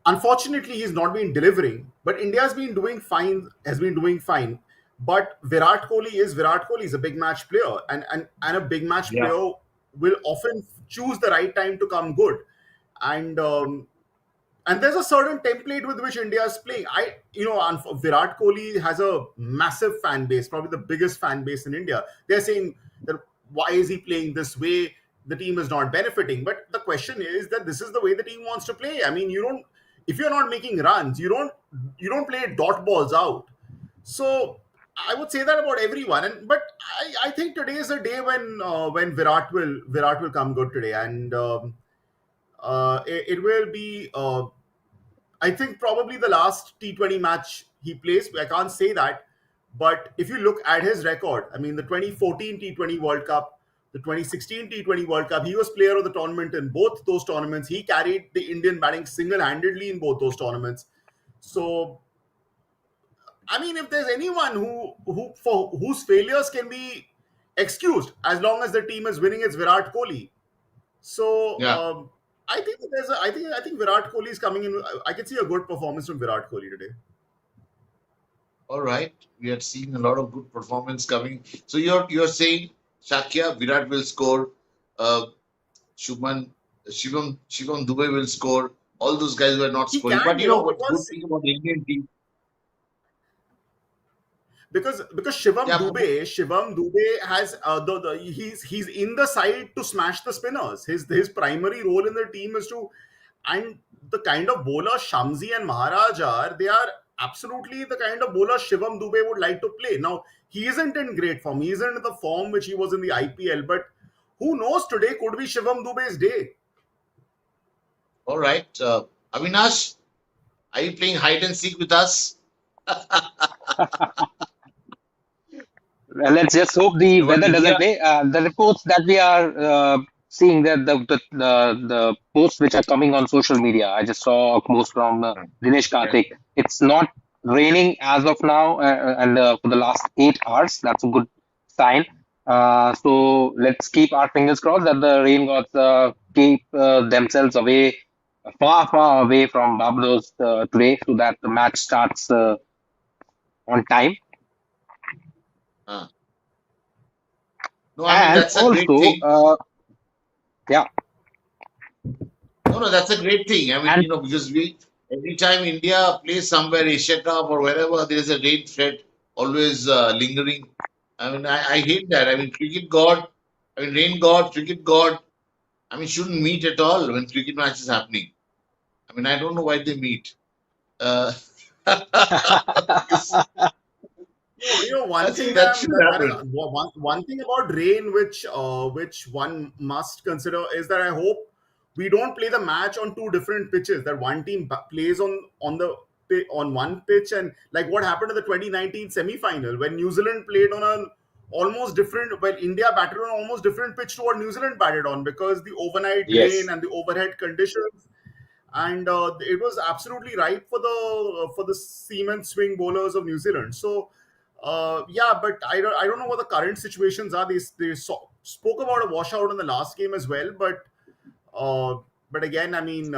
unfortunately, he's not been delivering. But India's been doing fine. Has been doing fine. But Virat Kohli is a big match player, and a big match yeah, player will often choose the right time to come good. And and there's a certain template with which India is playing. Virat Kohli has a massive fan base, probably the biggest fan base in India. They're saying that why is he playing this way? The team is not benefiting. But the question is that this is the way the team wants to play. I mean, if you're not making runs, you don't play dot balls out. So I would say that about everyone. But I think today is a day when Virat will come good today, and it will be. I think probably the last T20 match he plays. I can't say that, but if you look at his record, I mean, the 2014 T20 World Cup, the 2016 T20 World Cup, he was player of the tournament in both those tournaments. He carried the Indian batting single-handedly in both those tournaments. So, I mean, if there's anyone who for whose failures can be excused as long as the team is winning, it's Virat Kohli. So yeah. I think I think Virat Kohli is coming in. I can see a good performance from Virat Kohli today. All right. We are seeing a lot of good performance coming. So you're saying Shakya, Virat will score, uh, Shubman, Shivam Dubey will score. All those guys were not He scoring. can, But you know what's good because thing about the Indian team? because Shivam Yeah, Dubey, Shivam Dubey has he's in the side to smash the spinners. His primary role in the team is to, and the kind of bowler Shamsi and Maharaj are, they are absolutely the kind of bowler Shivam Dubey would like to play. Now he isn't in great form. He isn't in the form which he was in the IPL, but who knows, today could be Shivam Dubey's day. all right. Avinash, are you playing hide and seek with us? Well, let's just hope the But weather India, doesn't play. The reports that we are seeing, that the posts which are coming on social media. I just saw a post from Dinesh yeah. Karthik. It's not raining as of now, and for the last 8 hours. That's a good sign. So let's keep our fingers crossed that the rain gods keep themselves away, far, far away from Barbados today, so that the match starts on time. Uh, no, I mean And that's a great also, thing. yeah, No, that's a great thing. I mean, and because we every time India plays somewhere, Asia Cup or wherever, there is a rain threat always lingering. I mean, I hate that. I mean, cricket god, I mean, rain god, cricket god. I mean, shouldn't meet at all when cricket match is happening. I mean, I don't know why they meet. Uh, because I One thing think that should that is happen. one thing about rain, which one must consider, is that I hope we don't play the match on two different pitches. That one team plays on one pitch, and like what happened in the 2019 semi-final when New Zealand played on an almost different, well, India batted on almost different pitch to what New Zealand batted on because the overnight rain Yes. and the overhead conditions, and it was absolutely right for the seam and swing bowlers of New Zealand. So yeah, but I don't know what the current situations are. They spoke about a washout in the last game as well, uh, but again, I mean,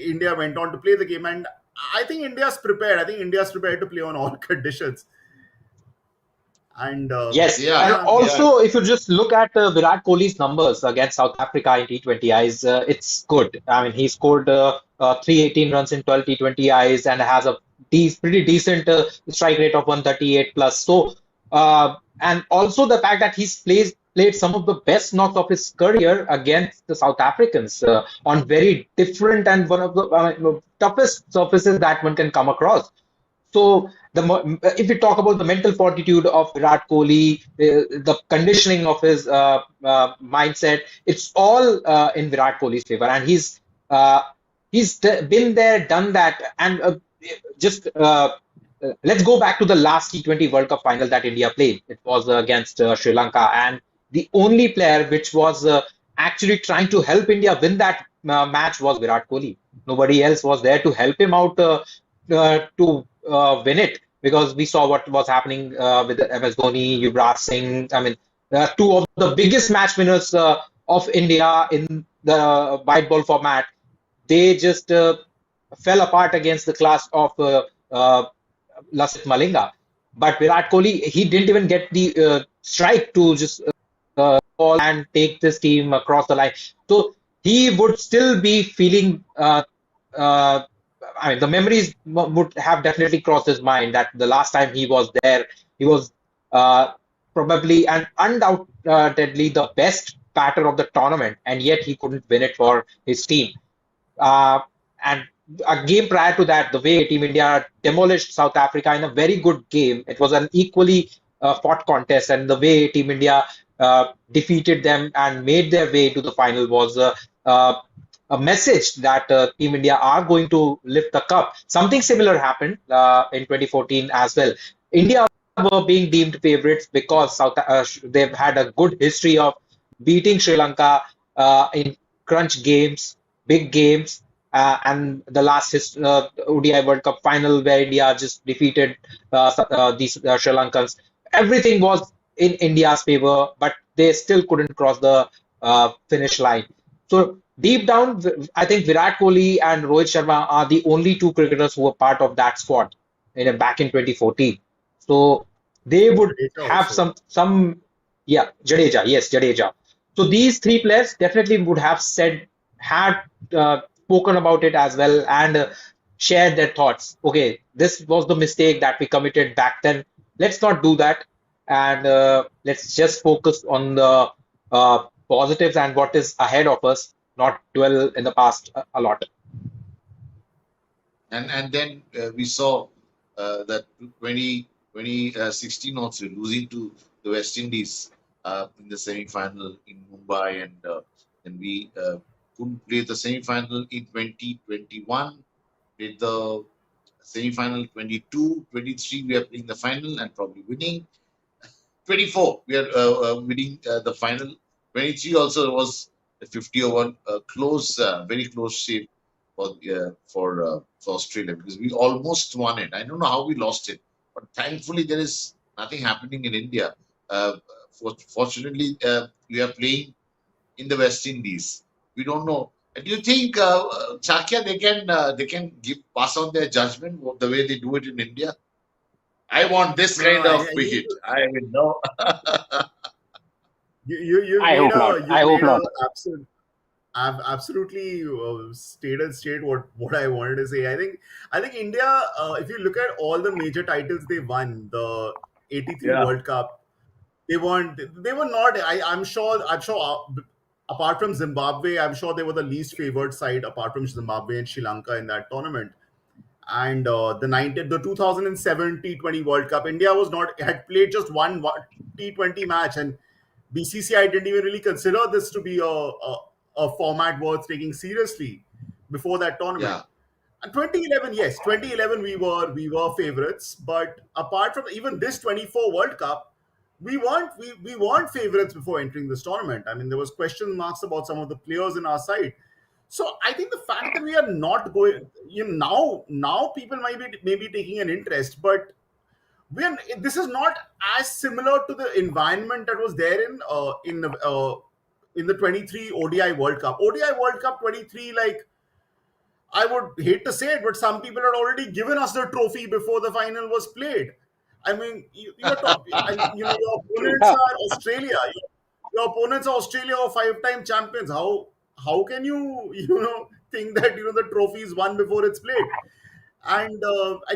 India went on to play the game, and I think India's prepared. I think India's prepared to play on all conditions, and Yes, Yeah, and yeah, yeah. also if you just look at Virat Kohli's numbers against South Africa in T20 Is, it's good. I mean, he scored 318 runs in 12 T20 Is and has a pretty decent strike rate of 138 plus. So, and also the fact that played some of the best knocks of his career against the South Africans on very different and one of the toughest surfaces that one can come across. So if we talk about the mental fortitude of Virat Kohli, the conditioning of his mindset, it's all in Virat Kohli's favor, and uh, been there, done that, and just let's go back to the last T20 World Cup final that India played. It was against Sri Lanka, and the only player which was actually trying to help India win that match was Virat Kohli. Nobody else was there to help him out to win it because we saw what was happening with MS Dhoni, Yuvraj Singh. I mean, two of the biggest match winners of India in the white ball format. They just fell apart against the class of Lasith Malinga. But Virat Kohli, he didn't even get the strike to just ball and take this team across the line. So he would still be feeling. Uh, I mean, the memories would have definitely crossed his mind that the last time he was there, he was uh, probably and undoubtedly the best batter of the tournament, and yet he couldn't win it for his team. Uh, and a game prior to that, the way Team India demolished South Africa in a very good game, it was an equally fought contest, and the way Team India defeated them and made their way to the final was uh, a message that Team India are going to lift the cup. Something similar happened in 2014 as well. India were being deemed favorites because they've had a good history of beating Sri Lanka in crunch games, big games, and the last ODI World Cup final where India just defeated these Sri Lankans. Everything was in India's favor, but they still couldn't cross the finish line. So deep down, I think Virat Kohli and Rohit Sharma are the only two cricketers who were part of that squad back in 2014. So they would Jadeja have also. some yeah, Jadeja, yes, Jadeja. So these three players definitely would have had spoken about it as well and shared their thoughts. Okay, this was the mistake that we committed back then. Let's not do that, and let's just focus on the positives and what is ahead of us, not dwell in the past a lot. And then we saw that 2016 also losing to the West Indies in the semi-final in Mumbai, and then we couldn't play the semi-final in 2021. Played the semi-final 22, 23. We are playing the final and probably winning. 24, we are winning the final. 23 also was a 50 over close, very close shape for Australia because we almost won it. I don't know how we lost it, but thankfully there is nothing happening in India. Fortunately, we are playing in the West Indies. We don't know. Do you think Chakya they can give pass on their judgment the way they do it in India? I want this No, no, kind of cricket. I mean, no. you've I made hope a not. I you've hope made a not. absolute. I've absolutely stated what I wanted to say. I think India. If you look at all the major titles they won, the '83 Yeah. World Cup, they were not. I'm sure. apart from Zimbabwe, I'm sure they were the least favored side apart from Zimbabwe and Sri Lanka in that tournament. And the 2007 T20 World Cup, India was not had played just one T20 match, and BCCI didn't even really consider this to be a format worth taking seriously before that tournament. Yeah. And 2011, yes, 2011 we were favorites, but apart from even this 24 World Cup, we weren't favorites before entering this tournament. I mean, there was question marks about some of the players in our side. So I think the fact that we are not going, now people might be maybe taking an interest, but this is not as similar to the environment that was there in the 23 ODI World Cup. ODI World Cup 23, like, I would hate to say it, but some people had already given us the trophy before the final was played. I mean, you're talking, and your opponents are Australia. Your opponents are Australia or five-time champions. How can you think that the trophy is won before it's played? And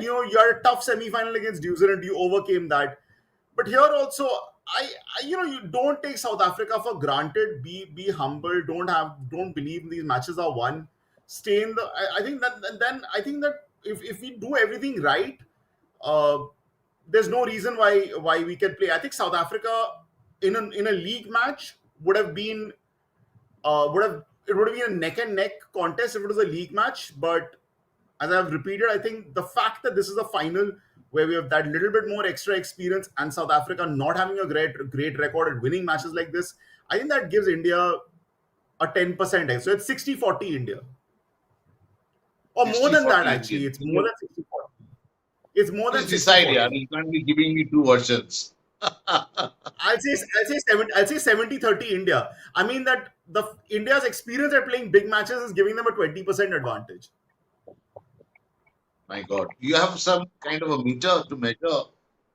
you had a tough semi-final against New Zealand. You overcame that. But here also, you don't take South Africa for granted. Be humble. Don't believe these matches are won. Stay in the. I think that, and then I think that if we do everything right, uh, there's no reason why we can play. I think South Africa in a league match would have been it would have been a neck and neck contest if it was a league match. But as I've repeated, I think the fact that this is a final where we have that little bit more extra experience and South Africa not having a great record at winning matches like this, I think that gives India a 10% edge. So it's 60-40 India. Or more than that, 60-40 actually. Indian. It's more than 60-40. It's more than Please decide, 60-40. yeah. You can't be giving me two versions. I'll say 70-30 India. I mean that the India's experience at playing big matches is giving them a 20% advantage. My God. You have some kind of a meter to measure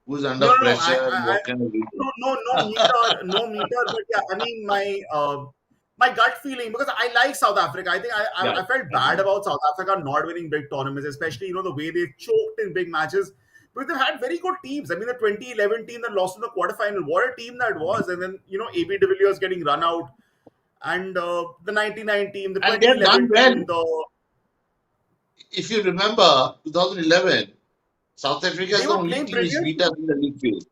who's under No. pressure and what kind of No meter. But yeah, I mean my gut feeling, because I like South Africa. I think Yeah. I felt bad about South Africa not winning big tournaments, especially the way they choked in big matches. Because they've had very good teams. I mean, the 2011 team that lost in the quarterfinal, what a team that was! And then AB de Villiers getting run out, and the 99 team, the And they've done 2011 well. team, If you remember 2011, South Africa is they the were only playing team which beat brilliantly. us in the league field.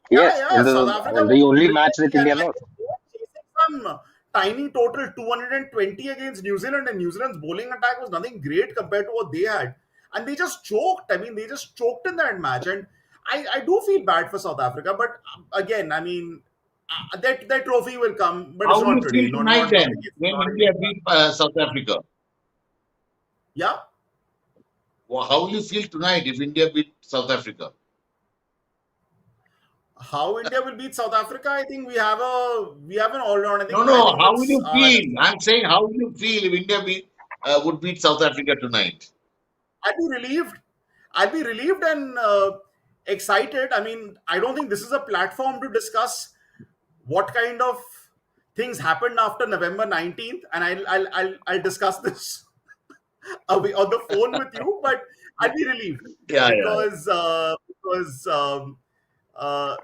Yes, Yeah, South Africa the was only match brilliant. that India lost. They were chasing some tiny total 220 against New Zealand, and New Zealand's bowling attack was nothing great compared to what they had. And they just choked. I mean, they just choked in that match. And I do feel bad for South Africa, but again, I mean, that trophy will come, but How it's will not you today. feel tonight then when Not India against beat South Africa? Yeah. Well, how will you feel tonight if India beat South Africa? How India will beat South Africa? I think we have an all round. No, I no. think How will it's you feel? I'm saying, how will you feel if India would beat South Africa tonight? I'd be relieved. I'd be relieved and excited. I mean, I don't think this is a platform to discuss what kind of things happened after November 19th, and I'll discuss this on the phone with you. But I'd be relieved Yeah, yeah. because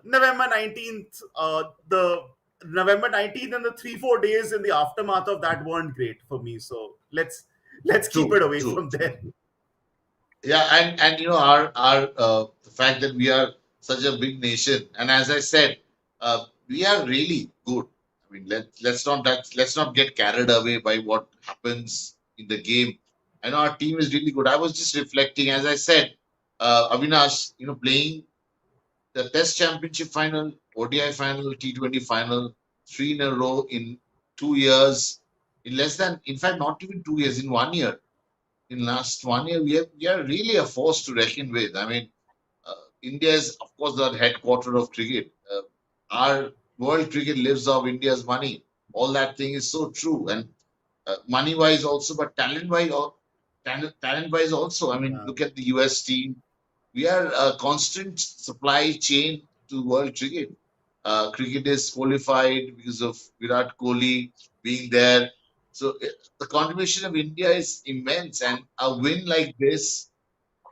November 19th, the November 19th and the 3-4 days in the aftermath of that weren't great for me. So let's keep True, it away true. from there. Yeah, and our the fact that we are such a big nation, and as I said, we are really good. I mean, let's not get carried away by what happens in the game. I know our team is really good. I was just reflecting, as I said, Avinash, playing the Test Championship final, ODI final, T20 final, three in a row in 2 years, in less than, in fact, not even 2 years, in 1 year. In last 1 year, we are really a force to reckon with. I mean, India is, of course, the headquarter of cricket. Our world cricket lives off India's money. All that thing is so true. And money wise also, but talent wise also. I mean, look at the US team. We are a constant supply chain to world cricket. Cricket is qualified because of Virat Kohli being there. So the contribution of India is immense, and a win like this,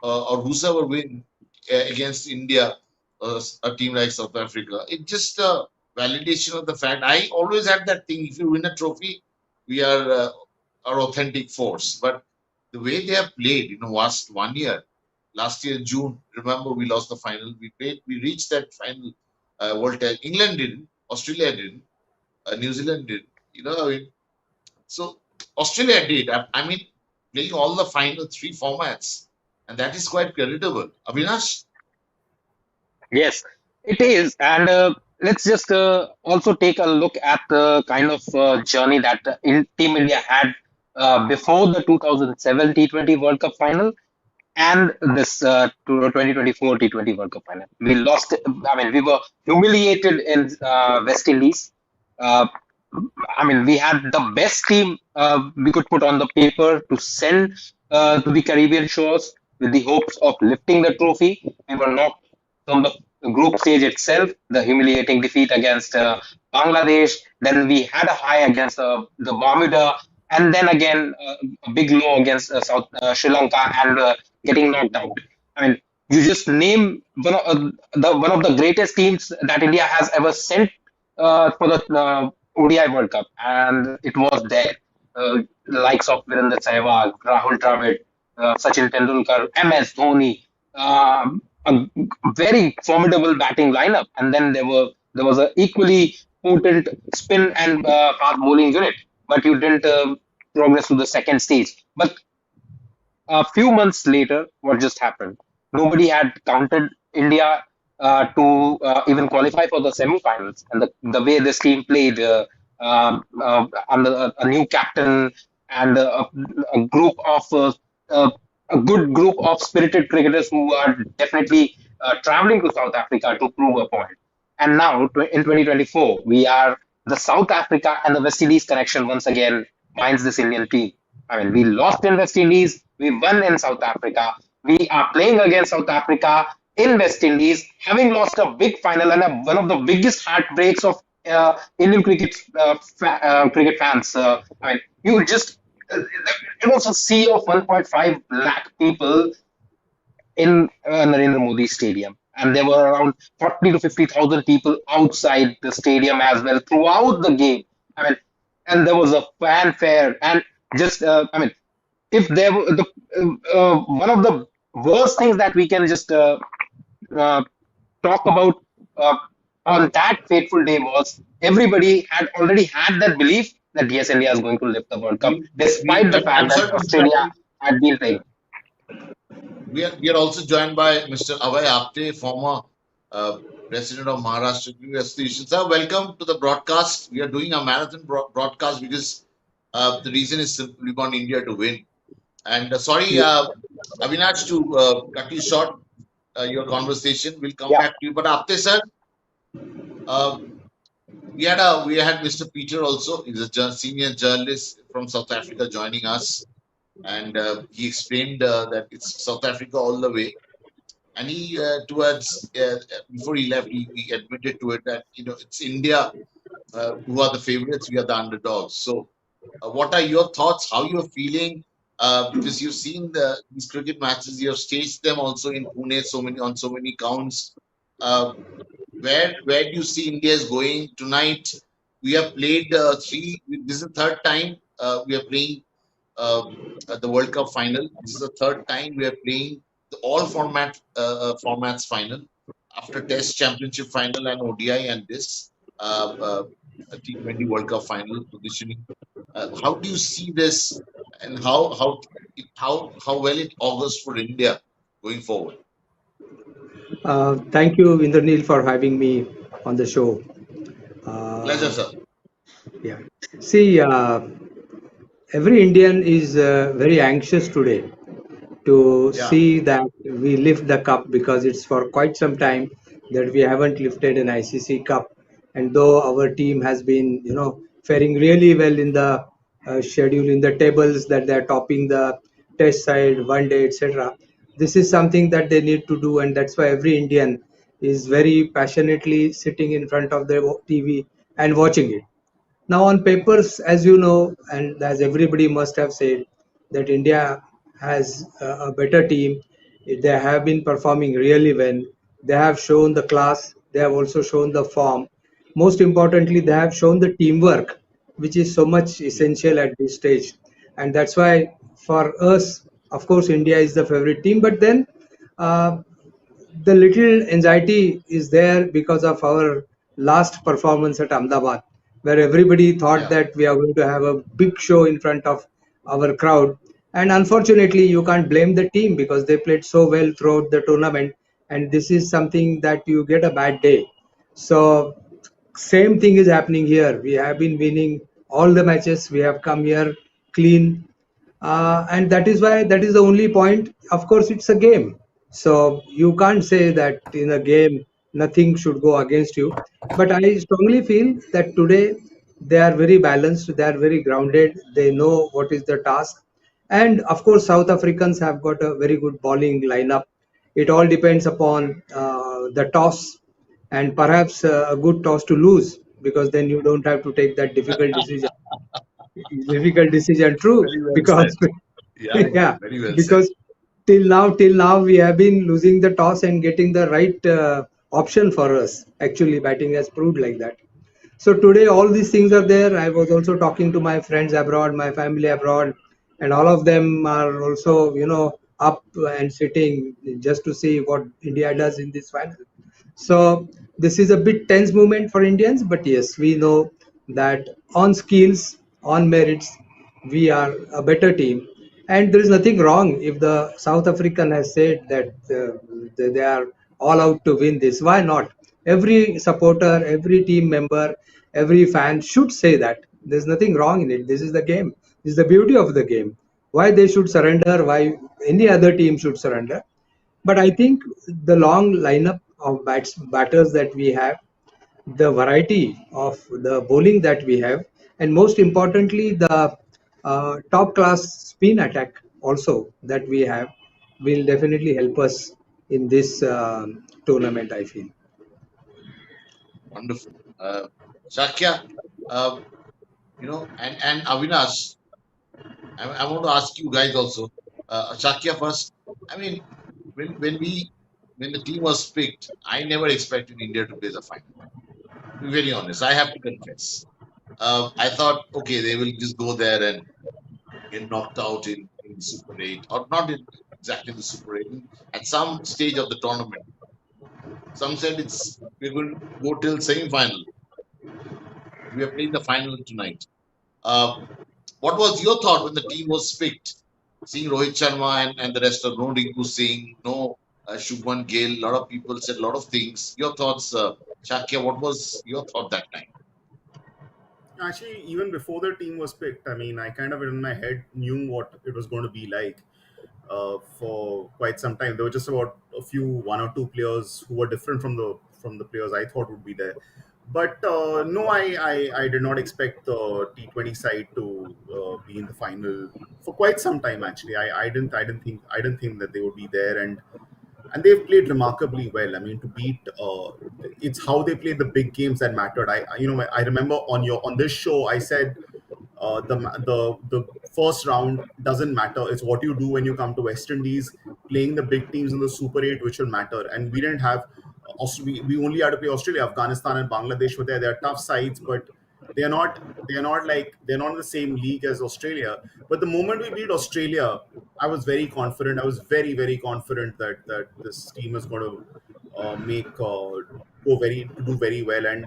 or whosoever win against India, a team like South Africa, it just validation of the fact. I always had that thing: if you win a trophy, we are authentic force. But the way they have played, last 1 year, last year June, remember we lost the final. We reached that final. World Cup. England didn't, Australia didn't, New Zealand didn't. I mean, so Australia did. I mean, playing all the final three formats, and that is quite creditable. Avinash. Yes, it is. And let's just also take a look at the kind of journey that Team India had before the 2007 T20 World Cup final and this 2024 T20 World Cup final. We lost, I mean, we were humiliated in West Indies. Uh, I mean, we had the best team we could put on the paper to send to the Caribbean shores with the hopes of lifting the trophy. We were knocked from the group stage itself, the humiliating defeat against Bangladesh. Then we had a high against the Bermuda, and then again a big low against South Sri Lanka and getting knocked out. I mean, you just name one of the greatest teams that India has ever sent for the ODI World Cup, and it was there. The likes of Virendra Sehwag, Rahul Dravid, Sachin Tendulkar, MS Dhoni, a very formidable batting lineup, and then there was a equally potent spin and fast bowling unit, but you didn't progress to the second stage. But a few months later, what just happened? Nobody had counted India to even qualify for the semi-finals, and the way this team played under a new captain and a group of a good group of spirited cricketers who are definitely traveling to South Africa to prove a point. And now in 2024, we are the South Africa and the West Indies connection once again binds this Indian team. I mean, we lost in West Indies, we won in South Africa. We are playing against South Africa in West Indies, having lost a big final and one of the biggest heartbreaks of Indian cricket fans. I mean, you just it was a sea of 1.5 lakh people in Narendra Modi Stadium, and there were around 40 to 50,000 people outside the stadium as well throughout the game. I mean, and there was a fanfare, and just I mean, if there were one of the worst things that we can just uh, talk about on that fateful day was everybody had already had that belief that yes, India is going to lift the World Cup, despite the I'm fact that sorry to interrupt Australia you. had been playing. We are also joined by Mr. Abhay Apte, former uh, president of Maharashtra Cricket Association. Sir, welcome to the broadcast. We are doing a marathon broadcast because the reason is simply we want India to win. And sorry, Avinash, to cut you short, your conversation. We'll come Yeah. back to you. But Apte, sir, uh, we had Mr. Peter also. He's a senior journalist from South Africa joining us, and he explained that it's South Africa all the way. And he towards before he left, he admitted to it that it's India who are the favorites, we are the underdogs. So, what are your thoughts? How you're feeling? Because you've seen these cricket matches, you have staged them also in Pune, so many counts. Uh, where do you see India is going tonight? We have played three. This is the third time we are playing uh, the World Cup final. This is the third time we are playing the all formats final after Test Championship final and ODI and this T20 World Cup final positioning. How do you see this, and how well it augurs for India going forward? Thank you, Indranil, for having me on the show. Pleasure, Uh, sir. yeah. See, every Indian is very anxious today to Yeah. see that we lift the cup because it's for quite some time that we haven't lifted an ICC cup. And though our team has been, faring really well in the schedule, in the tables that they're topping the test side, one day, etc. This is something that they need to do, and that's why every Indian is very passionately sitting in front of their TV and watching it. Now, on papers, as you know, and as everybody must have said, that India has a better team. They have been performing really well. They have shown the class. They have also shown the form. most importantly, they have shown the teamwork, which is so much essential at this stage. And that's why, for us, of course, India is the favorite team. But then uh, the little anxiety is there because of our last performance at Ahmedabad, where everybody thought Yeah. that we are going to have a big show in front of our crowd. And unfortunately, you can't blame the team because they played so well throughout the tournament. And this is something that you get a bad day. So same thing is happening here. We have been winning all the matches. We have come here clean, and that is why that is the only point. Of course, it's a game, so you can't say that in a game nothing should go against you. But I strongly feel that today they are very balanced. They are very grounded. They know what is the task, and of course, South Africans have got a very good bowling lineup. It all depends upon the toss and perhaps a good toss to lose, because then you don't have to take that difficult decision, true, Very well said. because Yeah, yeah. yeah, Very well said. because till now we have been losing the toss and getting the right option for us. Actually, batting has proved like that. So today all these things are there. I was also talking to my friends abroad, my family abroad, and all of them are also, up and sitting just to see what India does in this final. So this is a bit tense moment for Indians, but yes, we know that on skills, on merits, we are a better team. And there is nothing wrong if the South African has said that they are all out to win this. Why not? Every supporter, every team member, every fan should say that. There's nothing wrong in it. This is the game. This is the beauty of the game. Why they should surrender, why any other team should surrender. But I think the long lineup of batters that we have, the variety of the bowling that we have, and most importantly, the top class spin attack also that we have will definitely help us in this tournament, I feel. Wonderful. Shakya, uh, and Avinash, I want to ask you guys also. Shakya first. I mean, when we when the team was picked, I never expected India to play the final. To be very honest, I have to confess. I thought, okay, they will just go there and get knocked out in the Super 8, or not exactly the Super 8, at some stage of the tournament. Some said we're going to go till semi-final. We are playing the final tonight. Uh, what was your thought when the team was picked? Seeing Rohit Sharma and the rest of no Rinku Singh, no Shubman Gill, a lot of people said a lot of things. Your thoughts, Shakya, what was your thought that time? Actually, even before the team was picked, I mean, I kind of in my head knew what it was going to be like for quite some time. There were just about one or two players who were different from the players I thought would be there. But no, I did not expect the T20 side to be in the final for quite some time. Actually, I didn't think that they would be there, and they've played remarkably well. I mean, to beat it's how they played the big games that mattered. I remember on this show I said the first round doesn't matter. It's what you do when you come to West Indies, playing the big teams in the Super 8, which will matter. And we didn't have we only had to play Australia, Afghanistan, and Bangladesh were there. They're tough sides, but they're not in the same league as Australia. But the moment we beat Australia, I was very confident. I was very, very confident that this team is going to make to do very well, and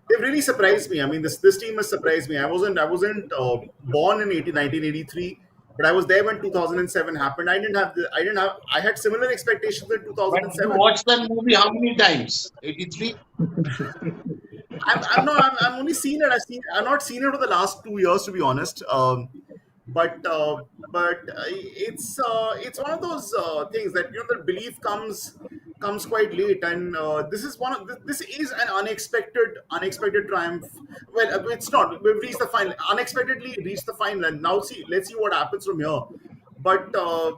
they've really surprised me. I mean, this team has surprised me. I wasn't born in 1983, but I was there when 2007 happened. I had similar expectations in But you 2007. watched that movie how many times? 83? I'm not. I'm only seen it. I've not seen it for the last 2 years, to be honest. But it's one of those things that the belief comes quite late, and this is this is an unexpected triumph. Well, it's not. We've reached the final. Unexpectedly reached the final, and now let's see what happens from here. But uh,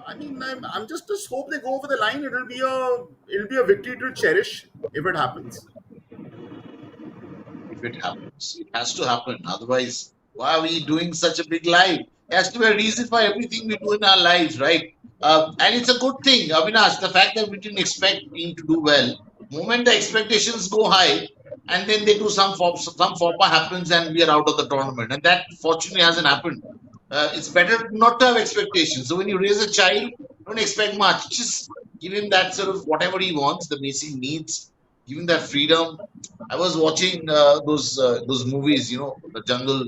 I mean, I'm just hope they go over the line. It'll be a victory to cherish if it happens. If it happens, it has to happen. Otherwise, why are we doing such a big life? There has to be a reason for everything we do in our lives, right? And it's a good thing, Avinash, the fact that we didn't expect him to do well. moment the expectations go high, and then they do some faux pas happens, and we are out of the tournament. And that fortunately hasn't happened. It's better not to have expectations. So when you raise a child, don't expect much. Just give him that sort of whatever he wants, the basic needs. Give him that freedom. I was watching those movies, the Jungle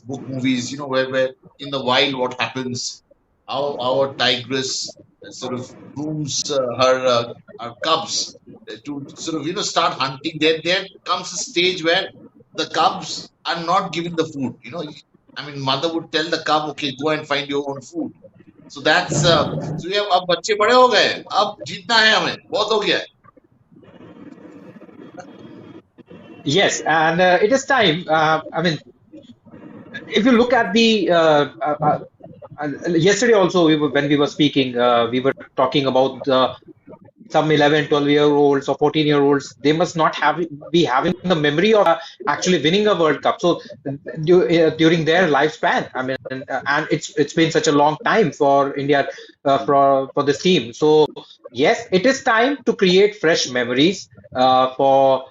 Book movies, where in the wild what happens, how our tigress sort of grooms her cubs to sort of start hunting. There comes a stage where the cubs are not given the food. I mean, mother would tell the cub, okay, go and find your own food. So that's so we have अब बच्चे बड़े हो गए अब जीतना है हमें बहुत हो गया है. Yes, and it is time. I mean, if you look at the yesterday also, when we were speaking, we were talking about some 11, 12-year-olds or 14-year-olds. They must not be having the memory of actually winning a World Cup. So during their lifespan, I mean, and it's been such a long time for India, for this team. So yes, it is time to create fresh memories for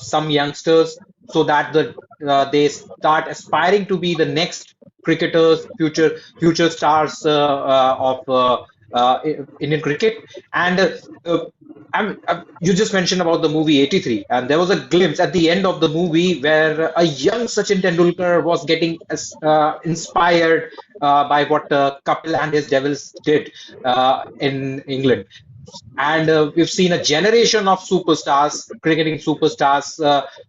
some youngsters, so that they start aspiring to be the next cricketers, future stars of Indian cricket. And you just mentioned about the movie 83, and there was a glimpse at the end of the movie where a young Sachin Tendulkar was getting inspired by what Kapil and his Devils did in England. And we've seen a generation of superstars, cricketing superstars,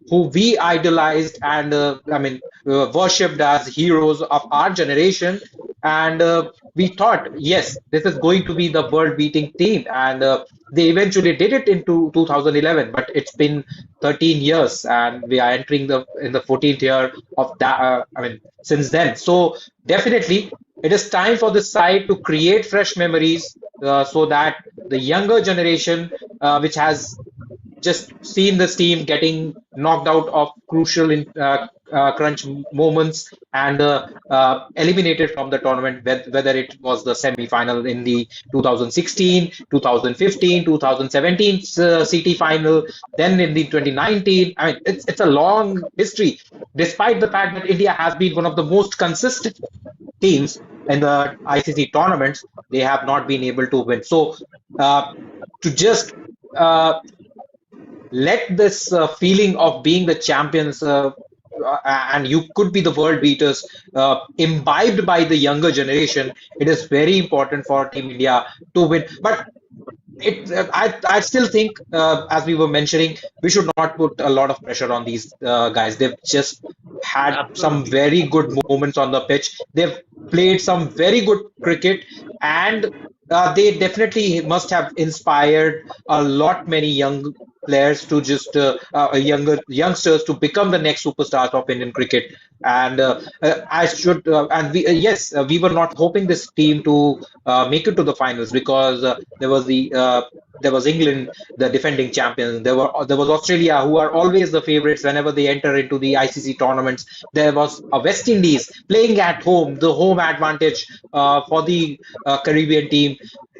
who we idolized and worshipped as heroes of our generation. And we thought, yes, this is going to be the world-beating team. And they eventually did it into 2011, but it's been 13 years, and we are entering in the 14th year of that. Since then. So definitely, it is time for this side to create fresh memories, so that the younger generation, which has just seen this team getting knocked out of crucial crunch moments and eliminated from the tournament, whether it was the semi-final in the 2016, 2015, 2017 CT final, then in the 2019. I mean, it's a long history, despite the fact that India has been one of the most consistent teams in the ICC tournaments. They have not been able to win. So to just let this feeling of being the champions, and you could be the world beaters, imbibed by the younger generation, it is very important for Team India to win. But I still think, as we were mentioning, we should not put a lot of pressure on these guys. They've just had some Absolutely. very good moments on the pitch. They've played some very good cricket, and they definitely must have inspired a lot many young players to just youngsters to become the next superstars of Indian cricket. And I should and we yes, we were not hoping this team to make it to the finals, because there was England, the defending champions. There was Australia, who are always the favorites whenever they enter into the ICC tournaments. There was a West Indies playing at home, the home advantage for the Caribbean team.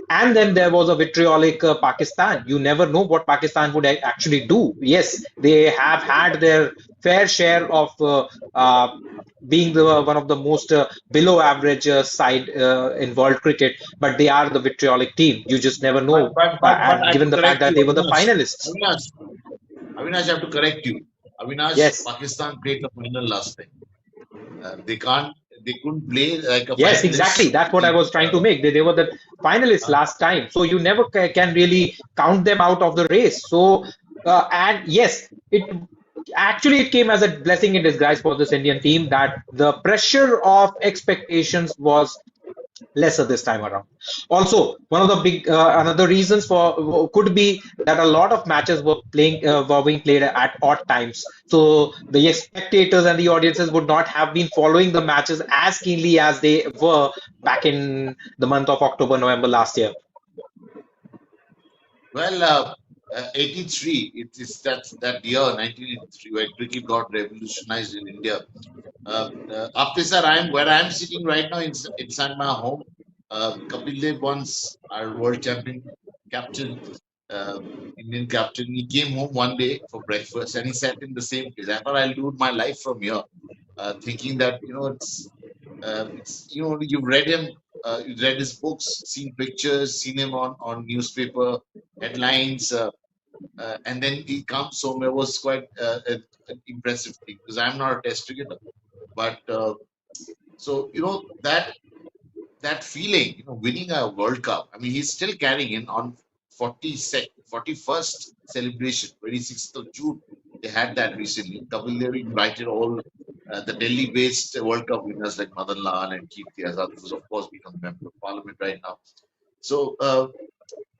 And then there was a vitriolic Pakistan. You never know what Pakistan would actually do. Yes, they have had their fair share of being one of the most below average side in world cricket, but they are the vitriolic team. You just never But know. but but but And I have given to the fact correct that you, they were the Avinash. finalists. Avinash, I have to correct you. Avinash, Yes, Pakistan played the final last time. They can't. They couldn't play like a yes, exactly. finalist That's what I team. was trying to make. They were the finalists last time. So you never can really count them out of the race. So, and yes, it came as a blessing in disguise for this Indian team that the pressure of expectations was lesser this time around. Also, one of the big another reasons for could be that a lot of matches were being played at odd times, so the spectators and the audiences would not have been following the matches as keenly as they were back in the month of October, November last year. Well, 83. It is that year, 1983, where cricket got revolutionized in India. After sir, where I am sitting right now inside my home. Kapil Dev once our world champion captain. Indian captain. He came home one day for breakfast and he sat in the same place. I thought I'll do my life from here, thinking that it's you've read him, you've read his books, seen pictures, seen him on newspaper headlines, and then he comes home. It was quite an impressive thing because I'm not a test cricketer, but so that feeling, winning a World Cup. I mean, he's still carrying in on 41st celebration, 26th of June. They had that recently. Kapil Dev invited all the Delhi-based World Cup winners like Madan Lal and Kirti Azad, who's of course become a member of parliament right now. So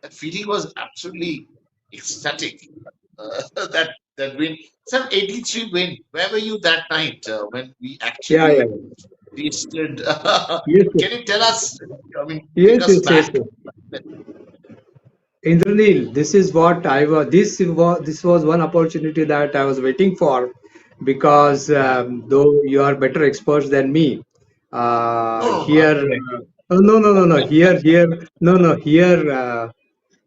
that feeling was absolutely ecstatic. That win, some 83 win. Where were you that night when we Yeah, yeah. actually tasted? Yes, yes, Can you tell us? I mean, yes, take us yes, yes, back. yes. Indranil, this is what I was. This was one opportunity that I was waiting for, because Yeah. though you are better experts than me, No, no, here. Oh, no, no, no, no. Here. No, no. Here,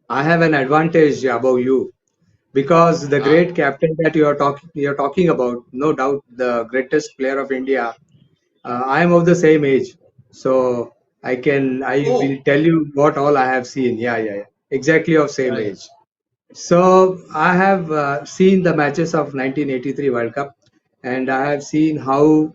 I have an advantage above you, because the ah, great captain that you're talking about, no doubt the greatest player of India. I am of the same age, so I will oh, tell you what all I have seen. Yeah, yeah, yeah. Exactly of yeah, same yeah, age. So I have seen the matches of 1983 World Cup, and I have seen how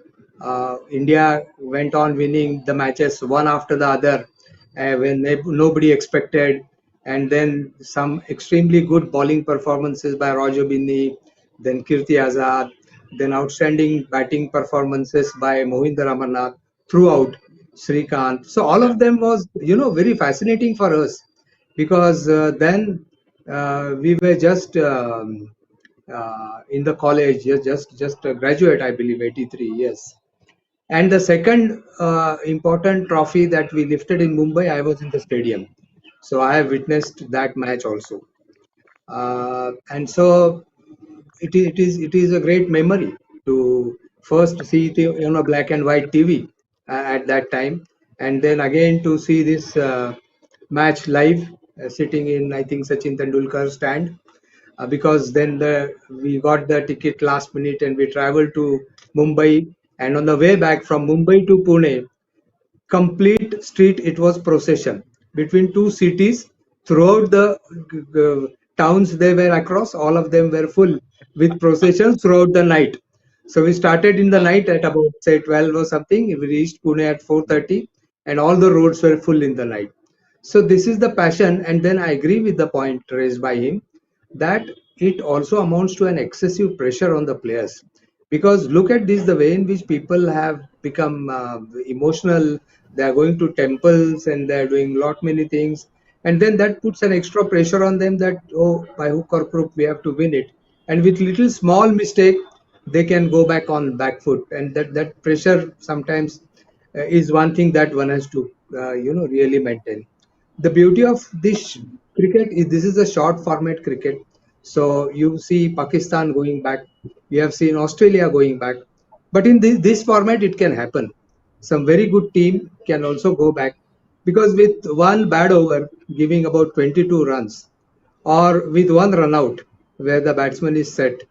India went on winning the matches one after the other, when nobody expected, and then some extremely good bowling performances by Roger Binney, then Kirti Azad, then outstanding batting performances by Mohinder Amarnath throughout, Srikanth. So all yeah, of them was very fascinating for us, because then we were just in the college, just a graduate, I believe, 83. Yes. And the second important trophy that we lifted in Mumbai, I was in the stadium, so I have witnessed that match also. And so it is a great memory to first see it black and white TV at that time, and then again to see this match live, sitting in, I think, Sachin Tendulkar stand, because then we got the ticket last minute and we traveled to Mumbai, and on the way back from Mumbai to Pune, complete street, it was procession between two cities. Throughout the towns they were across, all of them were full with processions throughout the night. So we started in the ah, night at about, say, 12 or something. We reached Pune at 4:30, and all the roads were full in the night. So this is the passion. And then I agree with the point raised by him, that it also amounts to an excessive pressure on the players, because look at this, the way in which people have become emotional. They are going to temples and they are doing lot many things, and then that puts an extra pressure on them, that, oh, by hook or crook we have to win it, and with little small mistake they can go back on back foot, and that pressure sometimes is one thing that one has to really maintain. The beauty of this cricket is, this is a short format cricket. So you see Pakistan going back, you have seen Australia going back, but in this format it can happen. Some very good team can also go back, because with one bad over giving about 22 runs, or with one run out where the batsman is set,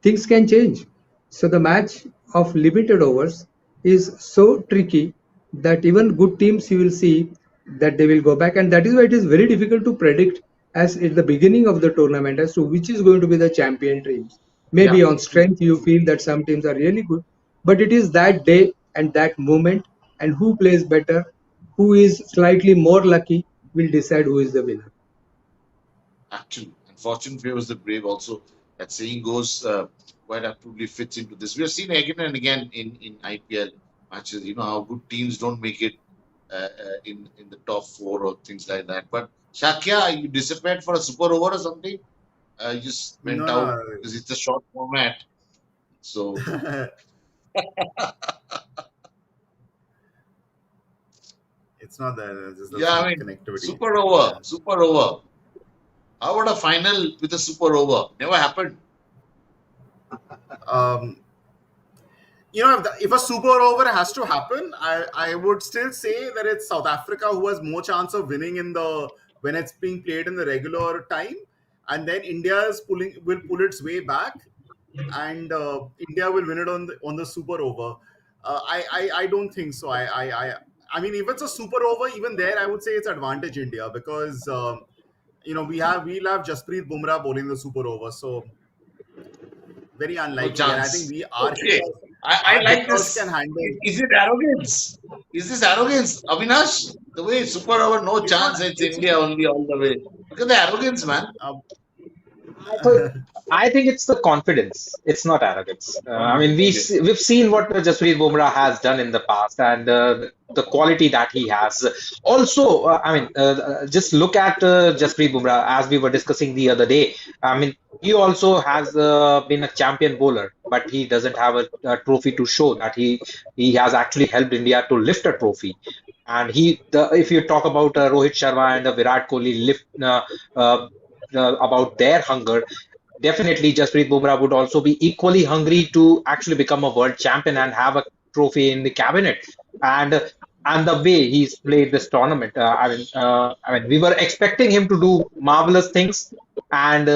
things can change. So the match of limited overs is so tricky that even good teams, you will see that they will go back, and that is why it is very difficult to predict as at the beginning of the tournament as to which is going to be the champion teams. yeah, Maybe on true. strength you feel that some teams are really good, but it is that day and that moment, and who plays better, who is slightly more lucky, will decide who is the winner. Actually, and fortune favors the brave. Also, that saying goes quite absolutely fits into this. We have seen again and again in IPL matches. You know how good teams don't make it in the top four or things like that. But Shakya, you disappeared for a super over or something? You just went out No, because it's a short format. So no. It's not that. It's just yeah, I some mean, connectivity. super over, Yeah. super over. How about a final with a super over? Never happened. Um, if a super over has to happen, I would still say that it's South Africa who has more chance of winning in the when it's being played in the regular time. and then will pull its way back, and India will win it on the super over. I don't think so. I mean, if it's a super over, even there, I would say it's advantage India, because we'll have Jasprit Bumrah bowling the super over, so very No unlikely. And I think chance. we Okay. I our like hitters can this. handle. Is it arrogance? Is this arrogance, Avinash? The way super over, no It's not. chance. It's It's India only all the way. Look at the arrogance, man. uh, So I think it's the confidence. It's not arrogance. I mean, Okay. we've seen what Jasprit Bumrah has done in the past, and the quality that he has. Also, just look at Jasprit Bumrah, as we were discussing the other day. I mean, he also has been a champion bowler, but he doesn't have a trophy to show that he has actually helped India to lift a trophy. And if you talk about Rohit Sharma and Virat Kohli uh, about their hunger, definitely Jasprit Bumrah would also be equally hungry to actually become a world champion and have a trophy in the cabinet. And and the way he's played this tournament, we were expecting him to do marvelous things, and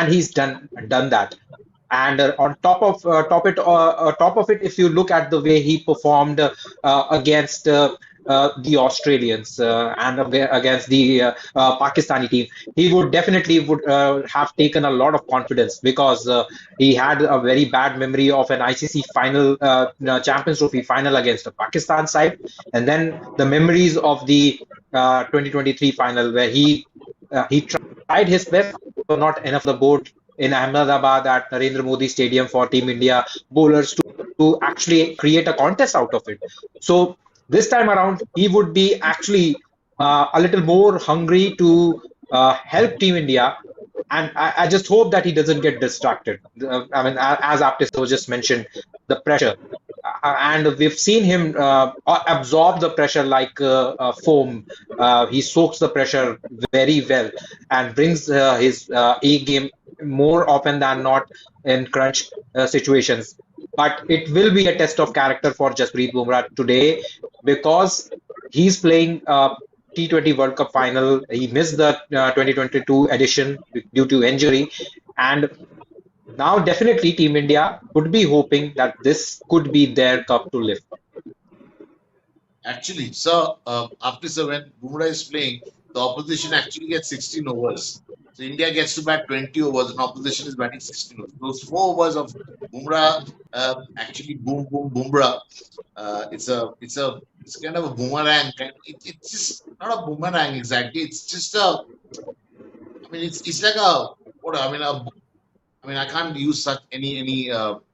he's done that. And on top of it, if you look at the way he performed against the Australians and against the Pakistani team, he would definitely would have taken a lot of confidence, because he had a very bad memory of an ICC final, Champions Trophy final against the Pakistan side, and then the memories of the 2023 final, where he tried his best, but not enough the board in Ahmedabad at Narendra Modi Stadium for Team India bowlers to actually create a contest out of it. So this time around, he would be actually a little more hungry to help Team India. And I just hope that he doesn't get distracted. As Aptis just mentioned, the pressure. And we've seen him absorb the pressure like foam. He soaks the pressure very well and brings his A game more often than not in crunch situations. But it will be a test of character for Jasprit Bumrah today, because he's playing T20 World Cup final. He missed the 2022 edition due to injury, and now definitely Team India would be hoping that this could be their cup to lift. Actually, so after so when Bumrah is playing, the opposition actually gets 16 overs. So India gets to bat 20 overs, and opposition is batting 16 overs. Those 4 overs of Bumrah actually boom boom Bumrah. It's kind of a boomerang. It's just not a boomerang exactly. It's just a. I mean, it's like a what I mean, I can't use such any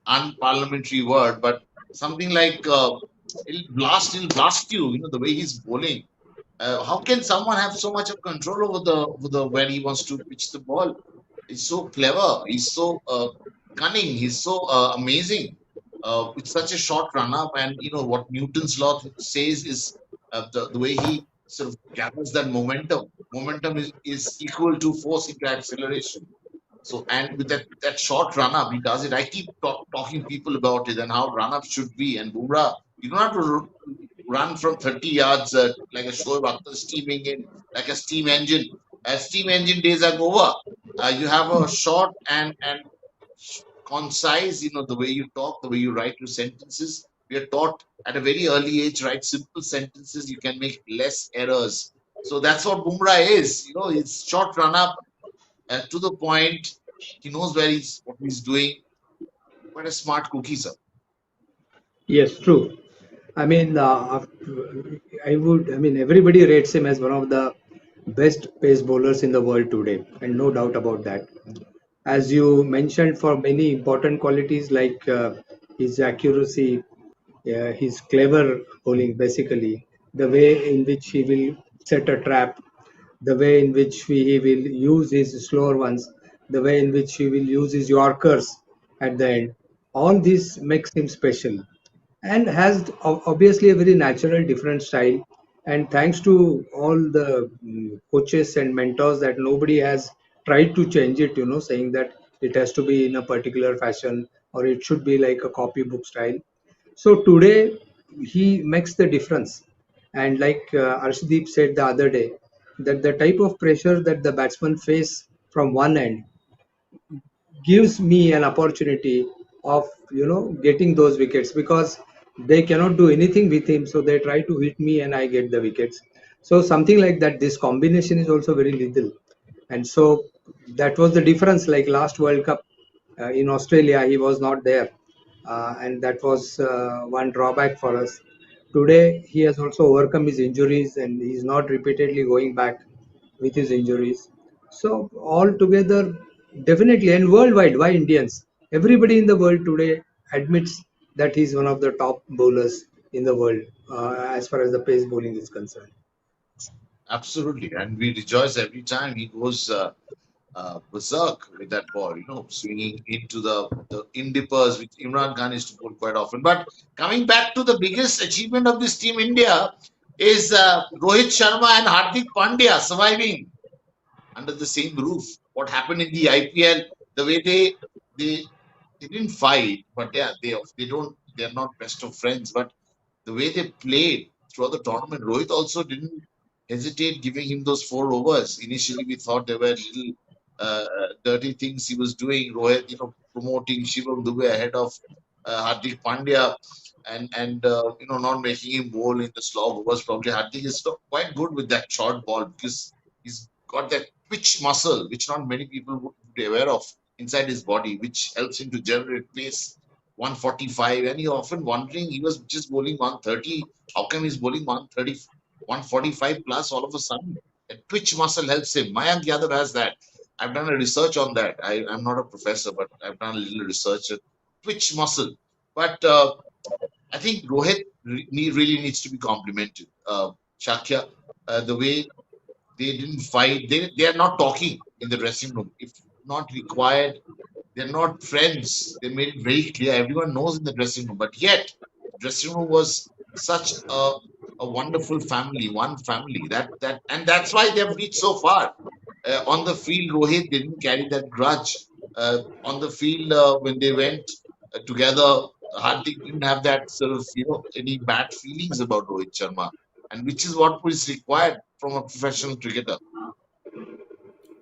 unparliamentary word, but something like he'll blast you. You know the way he's bowling. How can someone have so much of control over the when he wants to pitch the ball? He's so clever. He's so cunning. He's so amazing. It's such a short run up, and you know what Newton's law says is the way he sort of gathers that momentum. Momentum is equal to force into acceleration. So, and with that short run up, he does it. I keep talking people about it and how run up should be. And Bumrah, you don't have to run from 30 yards like a Shoaib Akhtar steaming in, like a steam engine. As steam engine days are over, you have a short and concise, you know, the way you talk, the way you write your sentences. We are taught at a very early age, write simple sentences, you can make less errors. So that's what Bumrah is. You know, it's short run up to the point. He knows what he's doing. Quite a smart cookie, sir. Yes, true. I mean, I mean, everybody rates him as one of the best pace bowlers in the world today, and no doubt about that. As you mentioned, for many important qualities like his accuracy, his clever bowling, basically, the way in which he will set a trap, the way in which he will use his slower ones, the way in which he will use his Yorkers at the end. All this makes him special and has obviously a very natural different style, and thanks to all the coaches and mentors that nobody has tried to change it, saying that it has to be in a particular fashion or it should be like a copybook style. So today he makes the difference, and like Arshdeep said the other day, that the type of pressure that the batsmen face from one end gives me an opportunity of getting those wickets, because they cannot do anything with him, so they try to hit me and I get the wickets. So something like that, this combination is also very little. And so that was the difference. Like last World Cup in Australia, he was not there, and that was one drawback for us. Today he has also overcome his injuries and he's not repeatedly going back with his injuries. So altogether, definitely, and worldwide, why Indians? Everybody in the world today admits that he's one of the top bowlers in the world as far as the pace bowling is concerned. Absolutely, and we rejoice every time he goes berserk with that ball, swinging into the in-dippers, which Imran Khan used to pull quite often. But coming back to the biggest achievement of this team India is Rohit Sharma and Hardik Pandya surviving under the same roof. What happened in the IPL, the way they they didn't fight, but yeah, they're not best of friends, but the way they played throughout the tournament, Rohit also didn't hesitate giving him those 4 overs. Initially, we thought there were little dirty things he was doing. Rohit, promoting Shivam Dube ahead of Hardik Pandya, and not making him bowl in the slog overs. Probably Hardik is quite good with that short ball because he's got that twitch muscle, which not many people would be aware of inside his body, which helps him to generate pace. 145, and he often wondering he was just bowling 130. How come he's bowling 130, 145 plus all of a sudden? A twitch muscle helps him. Mayank Yadav has that. I've done a research on that. I'm not a professor, but I've done a little research. Twitch muscle. But I think Rohit really needs to be complimented. Shakya, the way they didn't fight, they are not talking in the dressing room. If not required, they're not friends. They made it very clear. Everyone knows in the dressing room. But yet, dressing room was such a wonderful family, one family. And that's why they've reached so far. On the field, Rohit didn't carry that grudge. On the field, when they went together, Hardik didn't have that sort of, any bad feelings about Rohit Sharma. And which is what is required from a professional cricketer.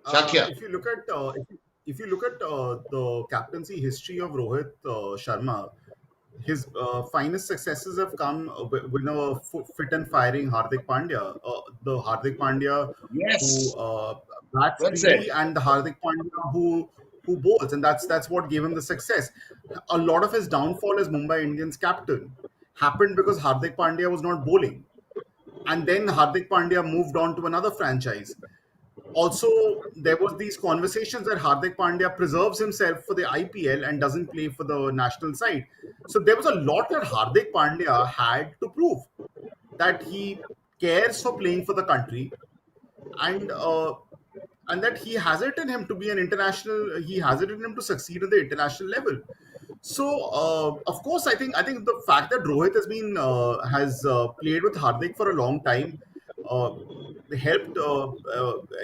Shakya. If you look at if you look at the captaincy history of Rohit Sharma, his finest successes have come with a fit and firing Hardik Pandya. The Hardik Pandya who Yes. bats Well said. freely, and the Hardik Pandya who bowls, and that's what gave him the success. A lot of his downfall as Mumbai Indians captain happened because Hardik Pandya was not bowling, and then Hardik Pandya moved on to another franchise. Also, there was these conversations that Hardik Pandya preserves himself for the IPL and doesn't play for the national side. So there was a lot that Hardik Pandya had to prove, that he cares for playing for the country, and that he has it in him to be an international. He has it in him to succeed at the international level. So, of course, I think the fact that Rohit has played with Hardik for a long time uh, helped.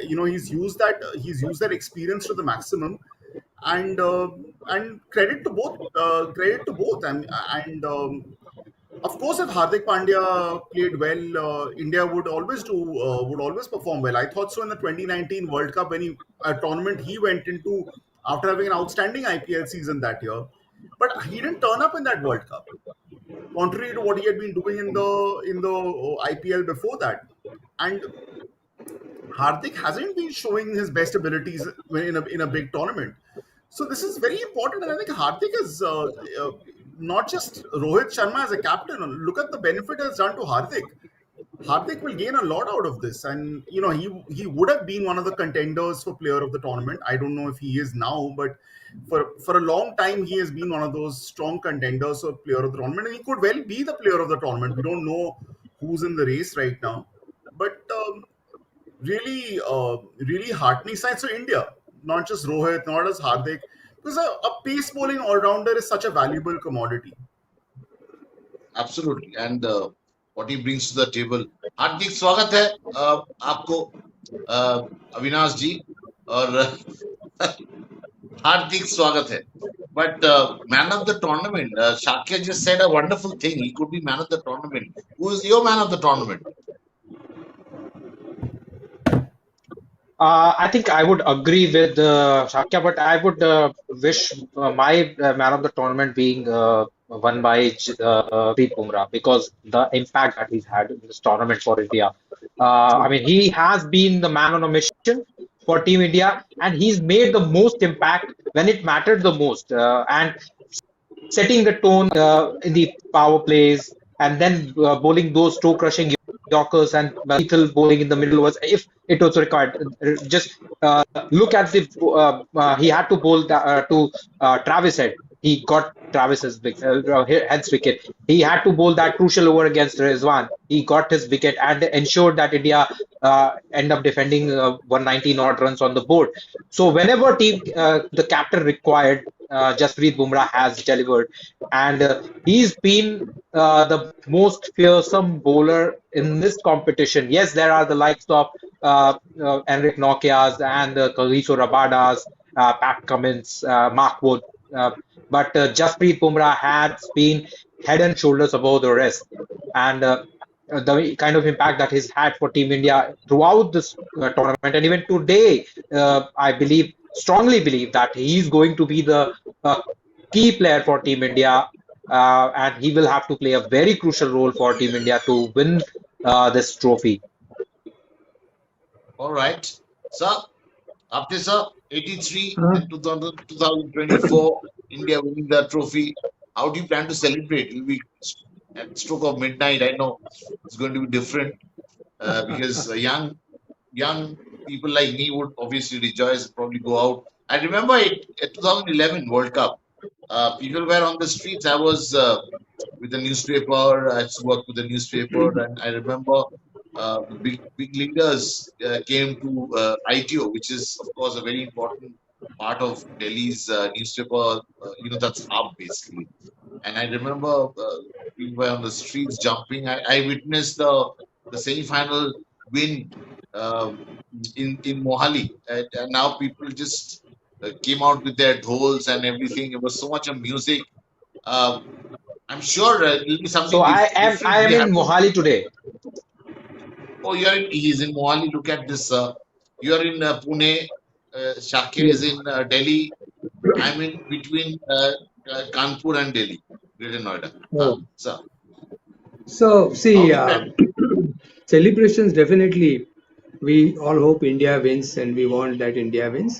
He's used that experience to the maximum, and credit to both. Credit to both, and of course, if Hardik Pandya played well, India would always perform well. I thought so in the 2019 World Cup, when a tournament he went into after having an outstanding IPL season that year, but he didn't turn up in that World Cup, contrary to what he had been doing in the IPL before that. And Hardik hasn't been showing his best abilities in a big tournament. So this is very important, and I think Hardik is not just Rohit Sharma as a captain. Look at the benefit it's done to Hardik. Hardik will gain a lot out of this, and he would have been one of the contenders for Player of the Tournament. I don't know if he is now, but for a long time he has been one of those strong contenders for Player of the Tournament, and he could well be the Player of the Tournament. We don't know who's in the race right now, but really heartening signs for India. Not just Rohit, not just Hardik, because a pace bowling all rounder is such a valuable commodity. Absolutely. And what he brings to the table. हार्दिक स्वागत है आपको अविनाश जी और हार्दिक स्वागत है. But man of the tournament, Shakya just said a wonderful thing. He could be man of the tournament. Who is your man of the tournament? I think I would agree with Shakya, but I would wish my man of the tournament being won by Jasprit Bumrah because the impact that he's had in this tournament for India. I mean, he has been the man on a mission for Team India, and he's made the most impact when it mattered the most. And setting the tone in the power plays and then bowling those toe crushing Yorkers and lethal bowling in the middle was if it was required. Just look at the he had to bowl to Travis Head. He got Travis's Head's wicket. He had to bowl that crucial over against Rizwan. He got his wicket and ensured that India end up defending 119 odd runs on the board. So whenever the captain required, Jasprit Bumrah has delivered, and he's been the most fearsome bowler in this competition. Yes, there are the likes of Enric Nokias and Kaliso Rabadas, Pat Cummins, Mark Wood, but Jasprit Bumrah has been head and shoulders above the rest, and the kind of impact that he's had for Team India throughout this tournament, and even today, I believe, strongly believe that he's going to be the key player for Team India, and he will have to play a very crucial role for Team India to win this trophy. All right. Sir, after sir, 83 and 2024, India winning the trophy. How do you plan to celebrate? It will be at stroke of midnight. I know it's going to be different because young people like me would obviously rejoice, probably go out. I remember it at 2011 World Cup. People were on the streets. I was with the newspaper. I used to work with the newspaper, and I remember the big leaders came to ITO, which is of course a very important part of Delhi's newspaper. That's hub basically. And I remember people were on the streets jumping. I witnessed the semi-final win in Mohali, and now people just came out with their dhols and everything. It was so much of music. Uh, I'm sure it will be So something I different am be in happening. Mohali today. Oh, he's in Mohali. Look at this. You're in Pune. Shakir Yes. is in Delhi. I'm in between Kanpur and Delhi, Greater Noida. Oh. So, So, how see, do you plan? celebrations definitely. We all hope India wins and we want that India wins.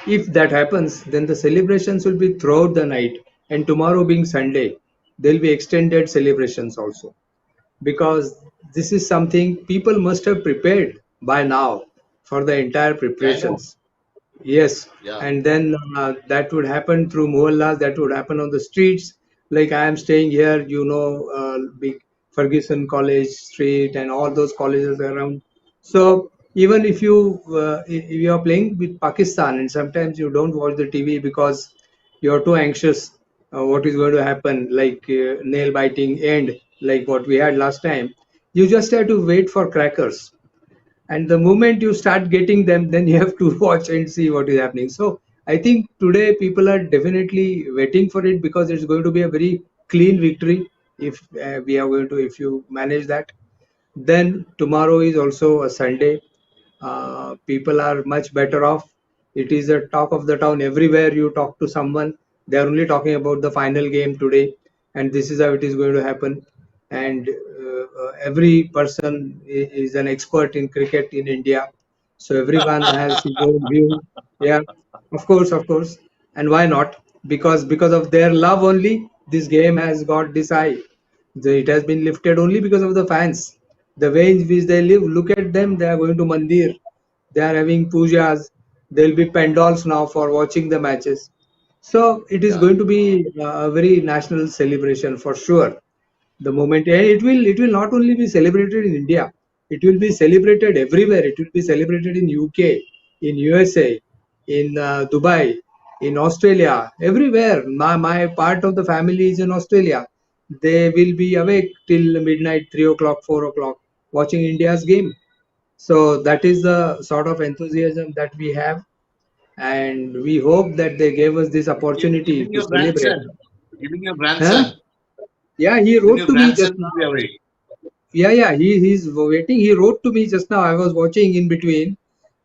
If that happens, then the celebrations will be throughout the night. And tomorrow being Sunday, there'll be extended celebrations also. Because this is something people must have prepared by now for the entire Yeah, I know. preparations. Yes, Yeah, and then that would happen through mohallas, that would happen on the streets. Like I am staying here, big Ferguson College Street and all those colleges around. So even if you are playing with Pakistan and sometimes you don't watch the TV because you're too anxious what is going to happen, like nail biting end, like what we had last time. You just have to wait for crackers, and the moment you start getting them, then you have to watch and see what is happening. So I think today people are definitely waiting for it because it's going to be a very clean victory if we are going to if you manage that. Then tomorrow is also a Sunday. People are much better off. It is a talk of the town everywhere. You talk to someone, they are only talking about the final game today, and this is how it is going to happen. And every person is an expert in cricket in India, so everyone has his own view. Yeah, of course, of course. And why not? Because of their love only, this game has got this high. It has been lifted only because of the fans. The way in which they live, look at them. They are going to mandir. They are having pujas. There will be pandals now for watching the matches. So it is yeah, going to be a very national celebration for sure. The moment, and it will not only be celebrated in India, it will be celebrated everywhere. It will be celebrated in UK, in USA, in Dubai, in Australia, everywhere. My part of the family is in Australia. They will be awake till midnight, 3 o'clock, 4 o'clock, watching India's game. So that is the sort of enthusiasm that we have, and we hope that they gave us this opportunity even to your celebrate. grandson, even your Huh? grandson, Yeah, he even wrote your to me just grandson will now. be awake. Yeah, he's waiting. He wrote to me just now. I was watching in between.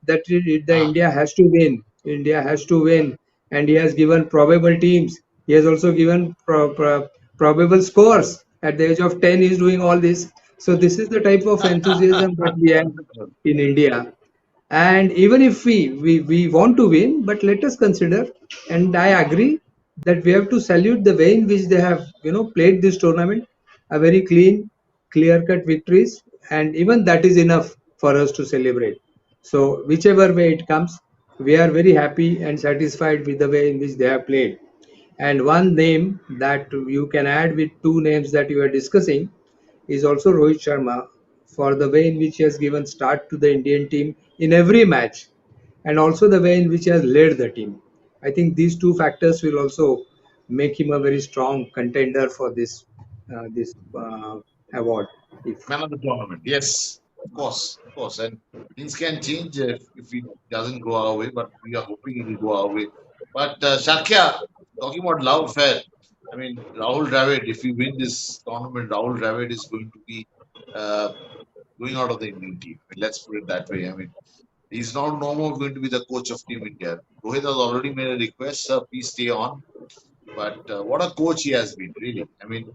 that the Ah, India has to win. India has to win, and he has given probable teams. He has also given probable scores. At the age of 10, he is doing all this. So this is the type of enthusiasm that we have wonderful. in India. And even if we want to win, but let us consider, and I agree that we have to salute the way in which they have played this tournament, a very clean, clear cut victories, and even that is enough for us to celebrate. So whichever way it comes, we are very happy and satisfied with the way in which they have played. And one name that you can add with two names that you are discussing is also Rohit Sharma, for the way in which he has given start to the Indian team in every match, and also the way in which he has led the team. I think these two factors will also make him a very strong contender for this award. If Man of the tournament. Yes, of course, of course. And things can change if it doesn't go our way, but we are hoping it will go our way. But Shakya, talking about love affair, I mean, Rahul Dravid, if we win this tournament, Rahul Dravid is going to be uh, going out of the Indian team. I mean, let's put it that way. I mean, he's not no more going to be the coach of Team India. Rohit has already made a request, sir, please stay on. But what a coach he has been, really. I mean,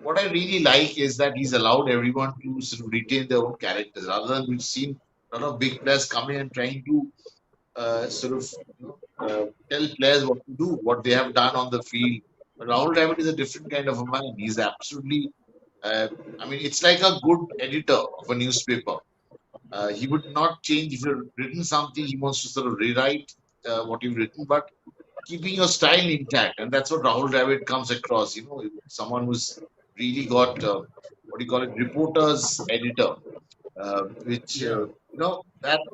what I really like is that he's allowed everyone to sort of retain their own characters rather than we've seen a lot of big players coming and trying to sort of tell players what to do, what they have done on the field. But Rahul Dravid is a different kind of a man. He's absolutely, uh, I mean, it's like a good editor of a newspaper. He would not change if you've written something, he wants to sort of rewrite what you've written, but keeping your style intact. And that's what Rahul Dravid comes across, someone who's really got, what do you call it, reporter's editor, which, Yeah.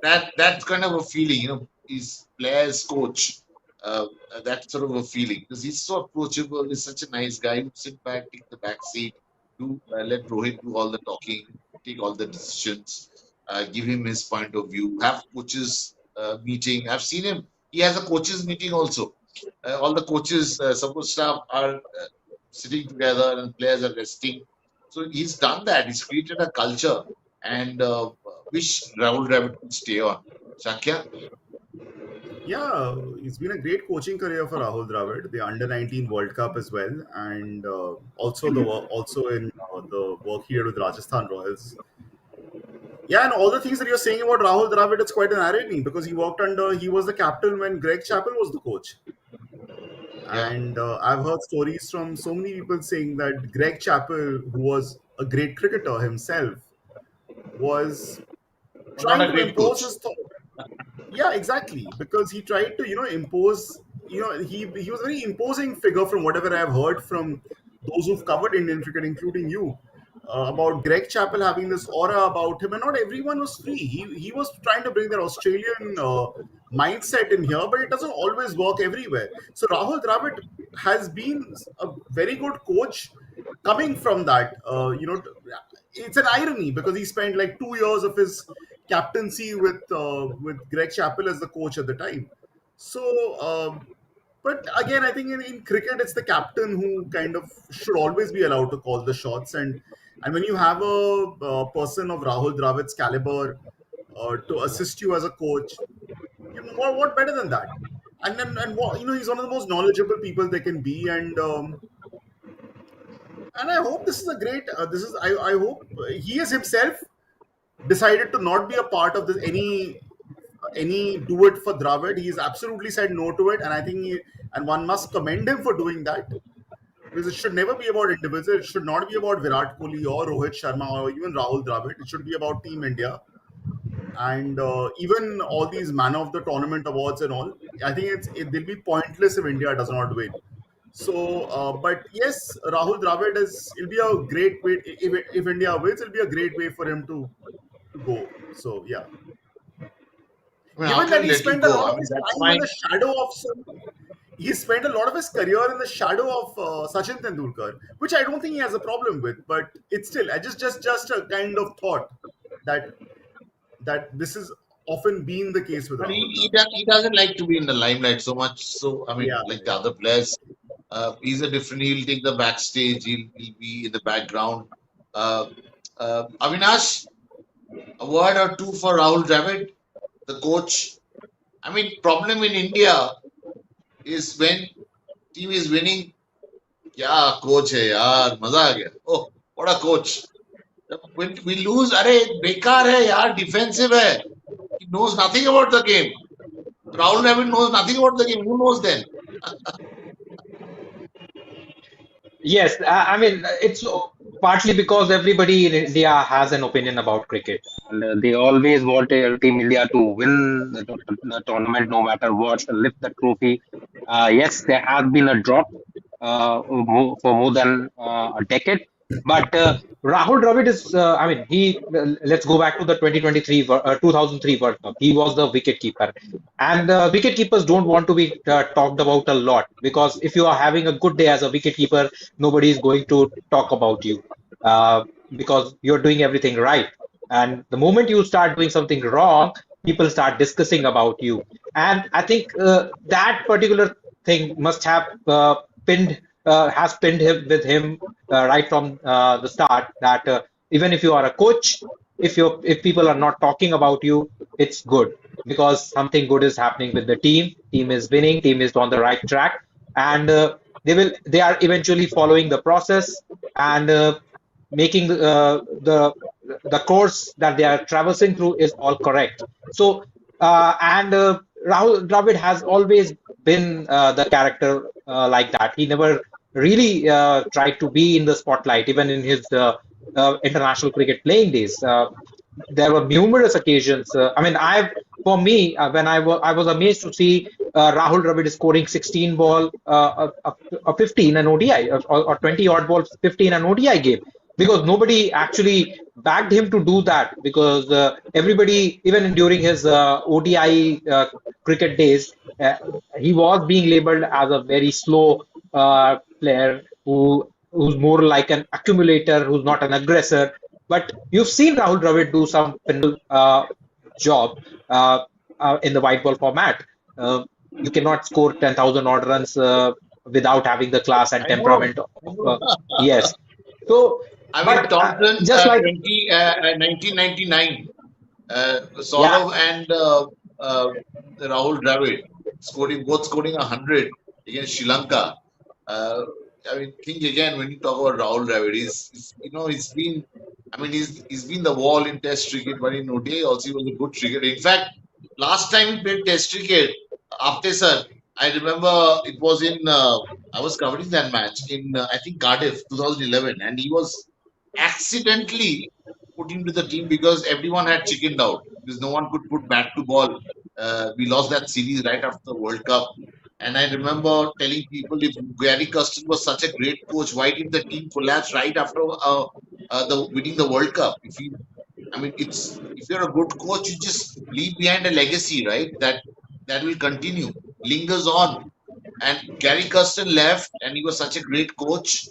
that kind of a feeling, he's player's coach. Uh, that sort of a feeling because he's so approachable. He's such a nice guy. You sit back, take the back seat, do let Rohit do all the talking, take all the decisions, give him his point of view, have coaches meeting. I've seen him. He has a coaches meeting also. All the coaches, support staff are sitting together and players are resting. So he's done that. He's created a culture and wish Rahul Dravid could stay on. Shakya? Yeah, it's been a great coaching career for Rahul Dravid. The Under 19 World Cup as well, and also also in the work he did with Rajasthan Royals. Yeah, and all the things that you're saying about Rahul Dravid, it's quite an irony because he was the captain when Greg Chappell was the coach. Yeah. And I've heard stories from so many people saying that Greg Chappell, who was a great cricketer himself, was But not trying a to great impose coach. his thought. Yeah, exactly. Because he tried to, impose. He was a very imposing figure from whatever I've heard from those who've covered Indian cricket, including you, about Greg Chappell having this aura about him, and not everyone was free. He was trying to bring that Australian mindset in here, but it doesn't always work everywhere. So Rahul Dravid has been a very good coach coming from that. It's an irony because he spent like 2 years of his captaincy with Greg Chappell as the coach at the time. So, but again, I think in cricket, it's the captain who kind of should always be allowed to call the shots. And when you have a person of Rahul Dravid's caliber to assist you as a coach, what better than that? And he's one of the most knowledgeable people they can be, and I hope this is a great. This is I hope he has himself decided to not be a part of this any do it for Dravid. He's absolutely said no to it, and I think and one must commend him for doing that because it should never be about individuals. It should not be about Virat Kohli or Rohit Sharma or even Rahul Dravid. It should be about Team India and even all these man of the tournament awards and all. I think they'll be pointless if India does not win. So, but yes, Rahul Dravid it'll be a great way if India wins. It'll be a great way for him to go. So yeah, I mean, how given can that he he let you spent a go? lot I of mean, his that's time in my the shadow of he spent a lot of his career in the shadow of Sachin Tendulkar, which I don't think he has a problem with. But it's still, I just a kind of thought that this is often been the case with but Rahul Dravid. he doesn't like to be in the limelight so much. So I mean, Yeah, like the yeah. other players, he's a different. He'll take the backstage. He'll be in the background. Avinash, a word or two for Rahul Dravid, the coach. I mean, problem in India is when team is winning, क्या coach है यार, मजा आ गया. Oh, what a coach. When we lose, अरे बेकार है यार, defensive है. He knows nothing about the game. Rahul Dravid knows nothing about the game. Who knows then? Yes, I mean, it's partly because everybody in India has an opinion about cricket. And they always want Team India to win the tournament no matter what, lift the trophy. Yes, there has been a drop for more than a decade, but Rahul Dravid is, I mean, let's go back to the 2003 World Cup. He was the wicket keeper. And wicket keepers don't want to be talked about a lot, because if you are having a good day as a wicket keeper, nobody is going to talk about you because you're doing everything right. And the moment you start doing something wrong, people start discussing about you. And I think that particular thing must have has pinned him with him right from the start, that even if you are a coach, if people are not talking about you, it's good, because something good is happening with the team. Team is winning. Team is on the right track, and they are eventually following the process and making the course that they are traversing through is all correct. So and Rahul Dravid has always been the character like that. He never really tried to be in the spotlight, even in his international cricket playing days. There were numerous occasions. I mean, for me, when I was amazed to see Rahul Dravid scoring 16 ball, 15 an ODI, or 20 odd balls, 15 an ODI game, because nobody actually backed him to do that, because everybody, even during his ODI cricket days, he was being labeled as a very slow player who's more like an accumulator, who's not an aggressor. But you've seen Rahul Dravid do some job in the white ball format. You cannot score 10,000 odd runs without having the class and I know. temperament. Yes. So, I mean, but Thompson, just like 1999, Saurav and Rahul Dravid both scoring 100 against Sri Lanka. I mean, think again when you talk about Rahul Dravid, he's been, I mean, he's been the wall in Test cricket, but in ODI also he was a good cricketer. In fact, last time he played Test cricket, after sir, I remember it was in I was covering that match in I think Cardiff 2011, and he was accidentally put into the team because everyone had chickened out because no one could put bat to ball. We lost that series right after the World Cup. And I remember telling people, if Gary Custon was such a great coach, why did the team collapse right after the winning the World Cup? I mean, if you're a good coach, you just leave behind a legacy, right? That will continue, lingers on. And Gary Custon left, and he was such a great coach.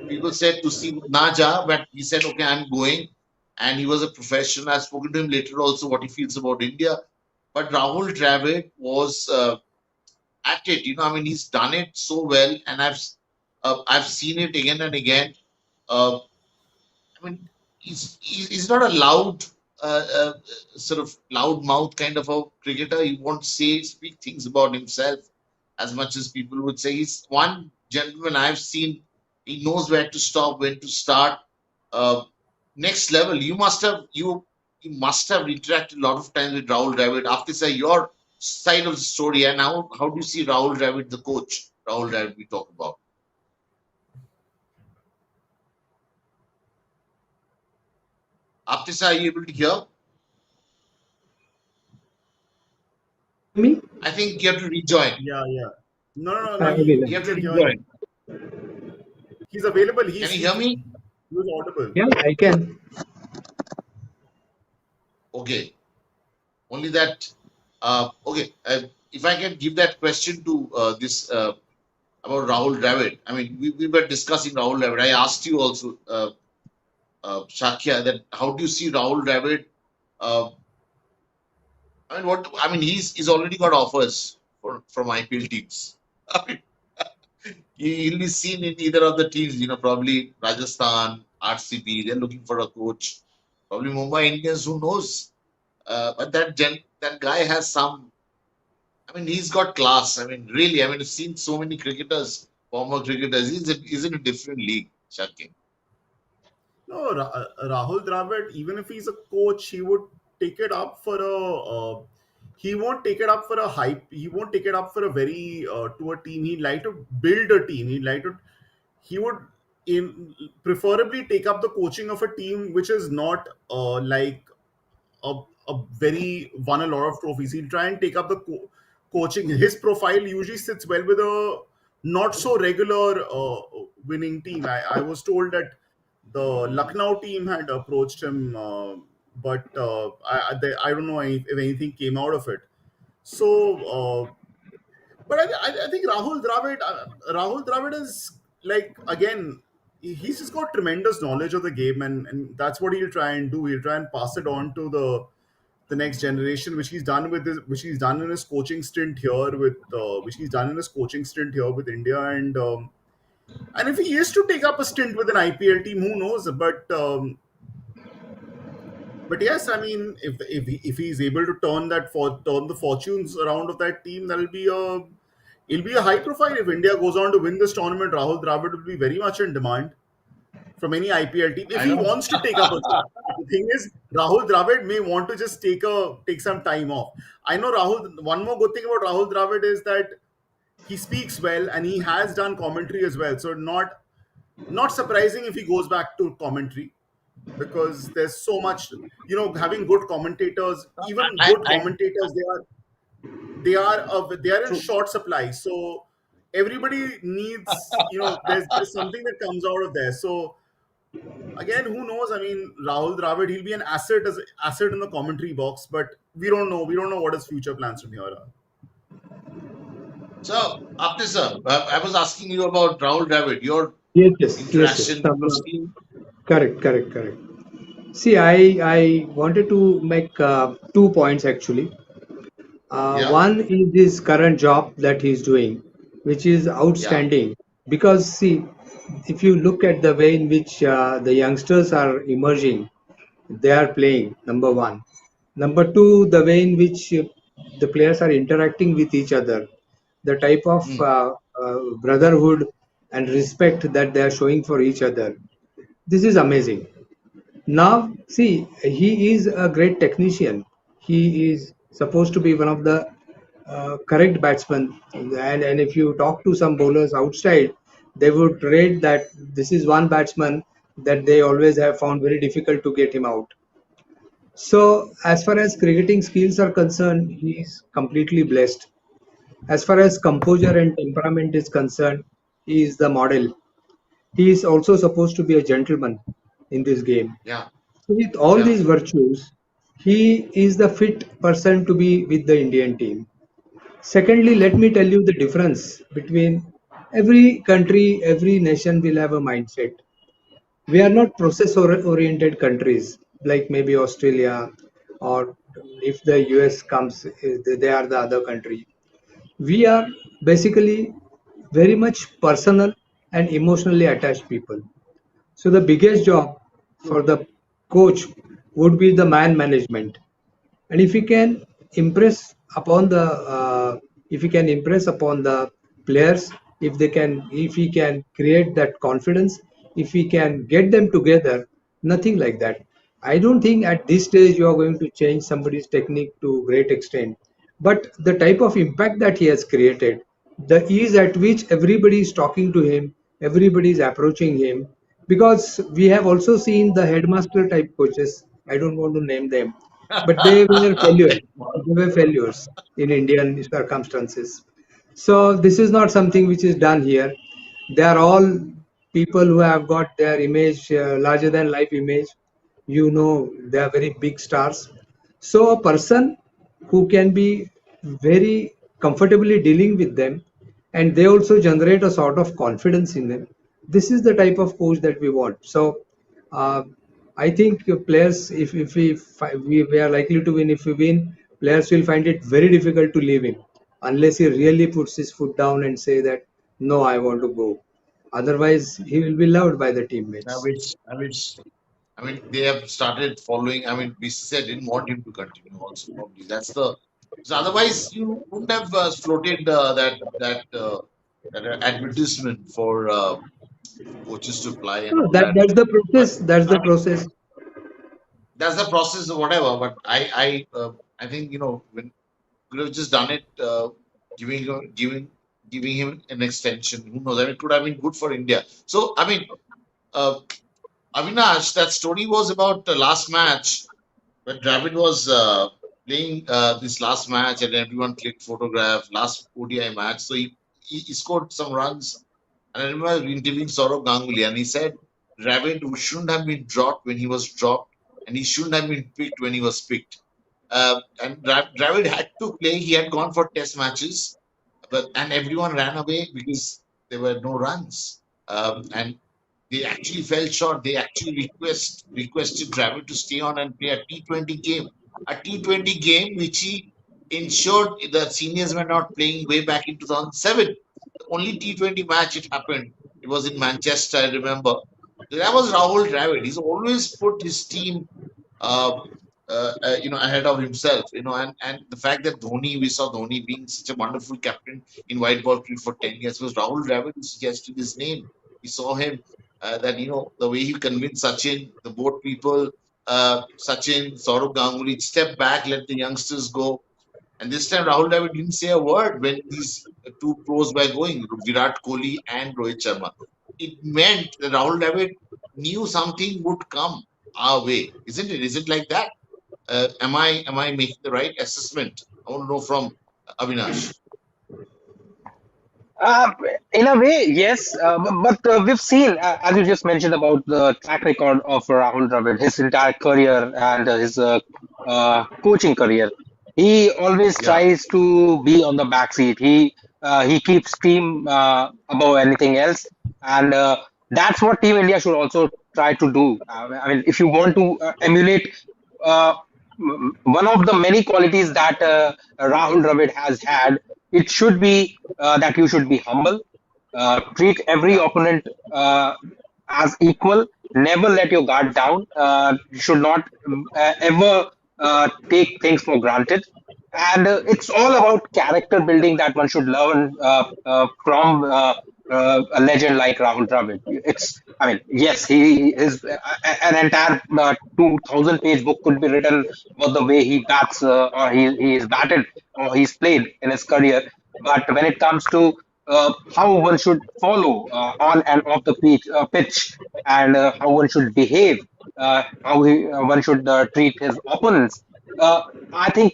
People said to see Naja, but he said, okay, I'm going. And he was a professional. I've spoken to him later also what he feels about India. But Rahul Dravid was at it. I mean, he's done it so well, and I've seen it again and again. I mean, he's not a loud, sort of loud mouth kind of a cricketer. He won't speak things about himself as much as people would say. He's one gentleman I've seen. He knows where to stop, when to start. Next level. You must have interacted a lot of times with Rahul Dravid. After say your side of the story, and how do you see Rahul Dravid, the coach? Rahul Dravid, we talk about. Aptisa, are you able to hear? Me? I think you have to rejoin. Yeah. No. Okay. You have to rejoin. He's available. Can you hear me? He was audible. Yeah, I can. Okay. Only that. Okay. If I can give that question to this about Rahul Dravid. I mean, we were discussing Rahul Dravid. I asked you also, Shakya, that how do you see Rahul Dravid? I mean, he's already got offers from IPL teams. I mean, he'll be seen in either of the teams. Probably Rajasthan, RCB. They're looking for a coach. Probably Mumbai Indians. Who knows? But that that guy has some. I mean, he's got class. I mean, really. I mean, I've seen so many cricketers, former cricketers. He's in a different league, Shakib. No, Rahul Dravid, even if he's a coach, he would take it up for a. He won't take it up for a hype. He won't take it up for a very to a team. He'd like to build a team. He'd like to. He would preferably take up the coaching of a team which is not like a very won a lot of trophies. He'll try and take up the coaching. His profile usually sits well with a not so regular winning team. I was told that the Lucknow team had approached him, but I don't know if anything came out of it. So, but I think Rahul Dravid is like again. He's just got tremendous knowledge of the game, and that's what he'll try and do. He'll try and pass it on to the next generation, which he's done with which he's done in his coaching stint here with India, and if he is to take up a stint with an IPL team, who knows? But yes, I mean, if he's able to turn the fortunes around of that team, it'll be a high profile. If India goes on to win this tournament, Rahul Dravid will be very much in demand from any IPL team if I he know. wants to take up a job. The thing is, Rahul Dravid may want to just take some time off. I know Rahul. One more good thing about Rahul Dravid is that he speaks well and he has done commentary as well. So not surprising if he goes back to commentary because there's so much. Having good commentators, even I, good I, commentators, they are in true. short supply. So everybody needs. There's something that comes out of there. So again, who knows? I mean, Rahul Dravid, he'll be an asset as asset in the commentary box, but we don't know. We don't know what his future plans from here are. So, Apne sir, I was asking you about Rahul Dravid, your Yes, yes, yes, yes. interaction, your skill. Correct, correct, correct. See, I wanted to make 2 points actually. Yeah, One is his current job that he's doing, which is yeah. outstanding. Because, see, if you look at the way in which the youngsters are emerging, they are playing, number one. Number two, the way in which the players are interacting with each other, the type of Mm, brotherhood and respect that they are showing for each other. This is amazing. Now, see, he is a great technician. He is supposed to be one of the correct batsmen. And if you talk to some bowlers outside, they would rate that this is one batsman that they always have found very difficult to get him out. So, as far as cricketing skills are concerned, he is completely blessed. As far as composure and temperament is concerned, he is the model. He is also supposed to be a gentleman in this game. yeah, So with all yeah. these virtues, he is the fit person to be with the Indian team. Secondly, let me tell you the difference between every country, every nation will have a mindset. We are not process oriented countries like maybe Australia or if the US comes, they are the other country. We are basically very much personal and emotionally attached people. So the biggest job for the coach would be the man management, and if he can impress upon the if he can impress upon the players, if he can create that confidence, if he can get them together, nothing like that. I don't think at this stage you are going to change somebody's technique to great extent, but the type of impact that he has created, the ease at which everybody is talking to him, everybody is approaching him, because we have also seen the headmaster type coaches, I don't want to name them, but they were failures. They were failures in Indian circumstances. So this is not something which is done here. They are all people who have got their image, larger than life image. They are very big stars. So a person who can be very comfortably dealing with them, and they also generate a sort of confidence in them. This is the type of coach that we want. So uh, I think players, if we are likely to win, if we win, players will find it very difficult to leave him unless he really puts his foot down and say that no, I want to go. Otherwise, he will be loved by the I teammates. wish, I wish. I mean, they have started following. I mean, BCCI didn't want him to continue. Also, probably that's the. So otherwise, you wouldn't have floated that advertisement for coaches to apply and No, all that. that's the But process. That's I the mean, process. that's the process or whatever. But I think when could have just done it, giving him an extension. Who knows? I mean, it could have been good for India. So I mean, uh, Avinash, that story was about the last match when Dravid was playing this last match, and everyone clicked photograph last ODI match. So he scored some runs, and I remember interviewing Saurav Ganguly, and he said Dravid shouldn't have been dropped when he was dropped, and he shouldn't have been picked when he was picked. And Dravid had to play. He had gone for test matches, and everyone ran away because there were no runs. And they actually fell short. They actually requested Dravid to stay on and play a T20 game which he ensured the seniors were not playing way back in 2007. The only T20 match it happened. It was in Manchester, I remember. That was Rahul Dravid. He's always put his team uh, ahead of himself, and the fact that we saw Dhoni being such a wonderful captain in white ball cricket for 10 years was Rahul Dravid who suggested his name. We saw him, that, the way he convinced Sachin, the boat people, Sachin, Saurav Ganguly, step back, let the youngsters go. And this time, Rahul Dravid didn't say a word when these two pros were going, Virat Kohli and Rohit Sharma. It meant that Rahul Dravid knew something would come our way, isn't it? Is it like that? Am I making the right assessment? I want to know from Avinash. Uh, in a way, yes, but we've seen, as you just mentioned, about the track record of Rahul Dravid, his entire career and his coaching career. He always Yeah. tries to be on the back seat. He keeps team above anything else, and that's what Team India should also try to do. I mean, if you want to emulate uh, one of the many qualities that Rahul Dravid has had, it should be that you should be humble, treat every Yeah. opponent as equal, never let your guard down, you should not ever take things for granted. And it's all about character building that one should learn from a legend like Rahul Dravid. I mean, yes, he is an entire 2,000 page book could be written about the way he bats, or he is batted, or he's played in his career. But when it comes to how one should follow on and off the pitch, and how one should behave, one should treat his opponents. Uh, I think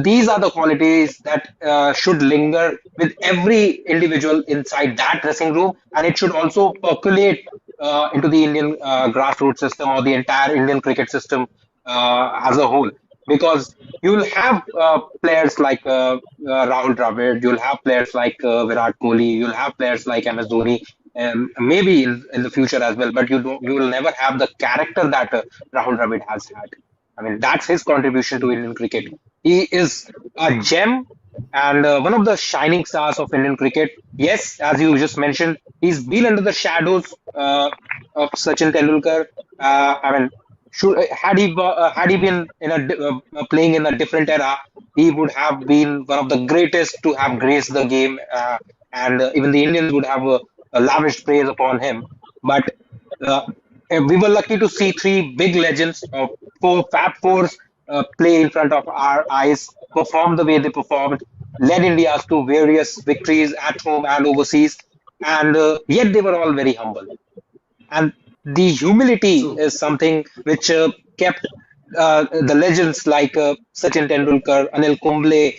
these are the qualities that should linger with every individual inside that dressing room, and it should also percolate into the Indian grassroots system or the entire Indian cricket system as a whole. Because you'll have players like Rahul Dravid, you'll have players like Virat Kohli, you'll have players like MS Dhoni, maybe in the future as well. But you will never have the character that Rahul Dravid has had. I mean, that's his contribution to Indian cricket. He is a gem and one of the shining stars of Indian cricket. Yes, as you just mentioned, he's been under the shadows of Sachin Tendulkar. I mean, had he been playing in a different era, he would have been one of the greatest to have graced the game, and even the Indians would have lavished praise upon him. But uh, we were lucky to see three big legends of four Fab Fours play in front of our eyes, perform the way they performed, led India to various victories at home and overseas, and yet they were all very humble. And the humility True. is something which kept the legends like Sachin Tendulkar, Anil Kumble,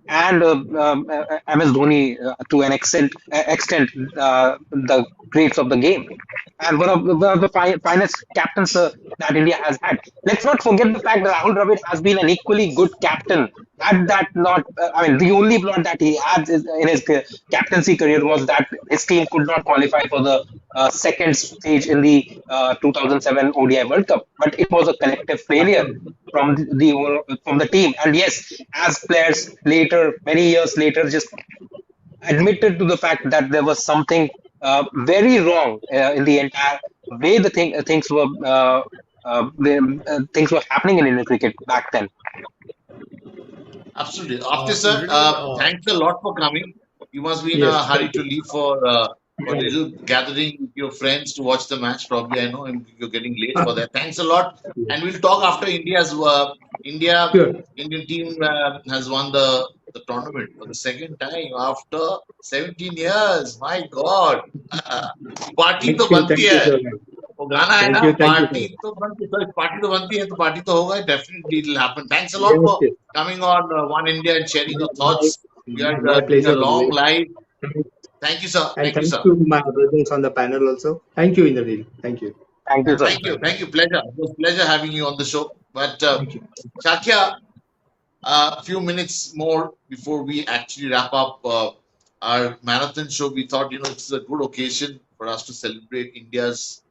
and MS Dhoni to an extent the greats of the game, and one of the finest captains that India has had. Let's not forget the fact that Rahul Dravid has been an equally good captain. Had that not, I mean, the only blot that he had in his captaincy career was that his team could not qualify for the second stage in the 2007 ODI World Cup. But it was a collective failure Absolutely. from the team. And yes, as players later, many years later, just admitted to the fact that there was something very wrong in the entire way things were happening in Indian cricket back then. Absolutely. After sir, Indrajit, thanks a lot for coming. You must be in a Yes, hurry thank to you. leave for a little gathering with your friends to watch the match. Probably, I know you're getting late for that. Thanks a lot, and we'll talk after India Sure. Indian team has won the tournament for the second time after 17 years. My God, party तो बनती Thank you है. so much. वो गाना है ना Thank you so party much. तो बनती तो पार्टी तो बनती है तो पार्टी तो होगा definitely it will happen. Thanks a lot Yes, for yes. coming on One India and sharing your My, thoughts. We are my doing a pleasure long always. live. Thank you, sir. And Thank you, thanks sir. to my brothers on the panel also. Thank you, Indradil. Thank you. Thank you, sir. thanks, Thank you. man. Thank you. Pleasure. It was a pleasure having you on the show. But Thank you. Shakya, a few minutes more before we actually wrap up our marathon show, we thought, it's a good occasion for us to celebrate India's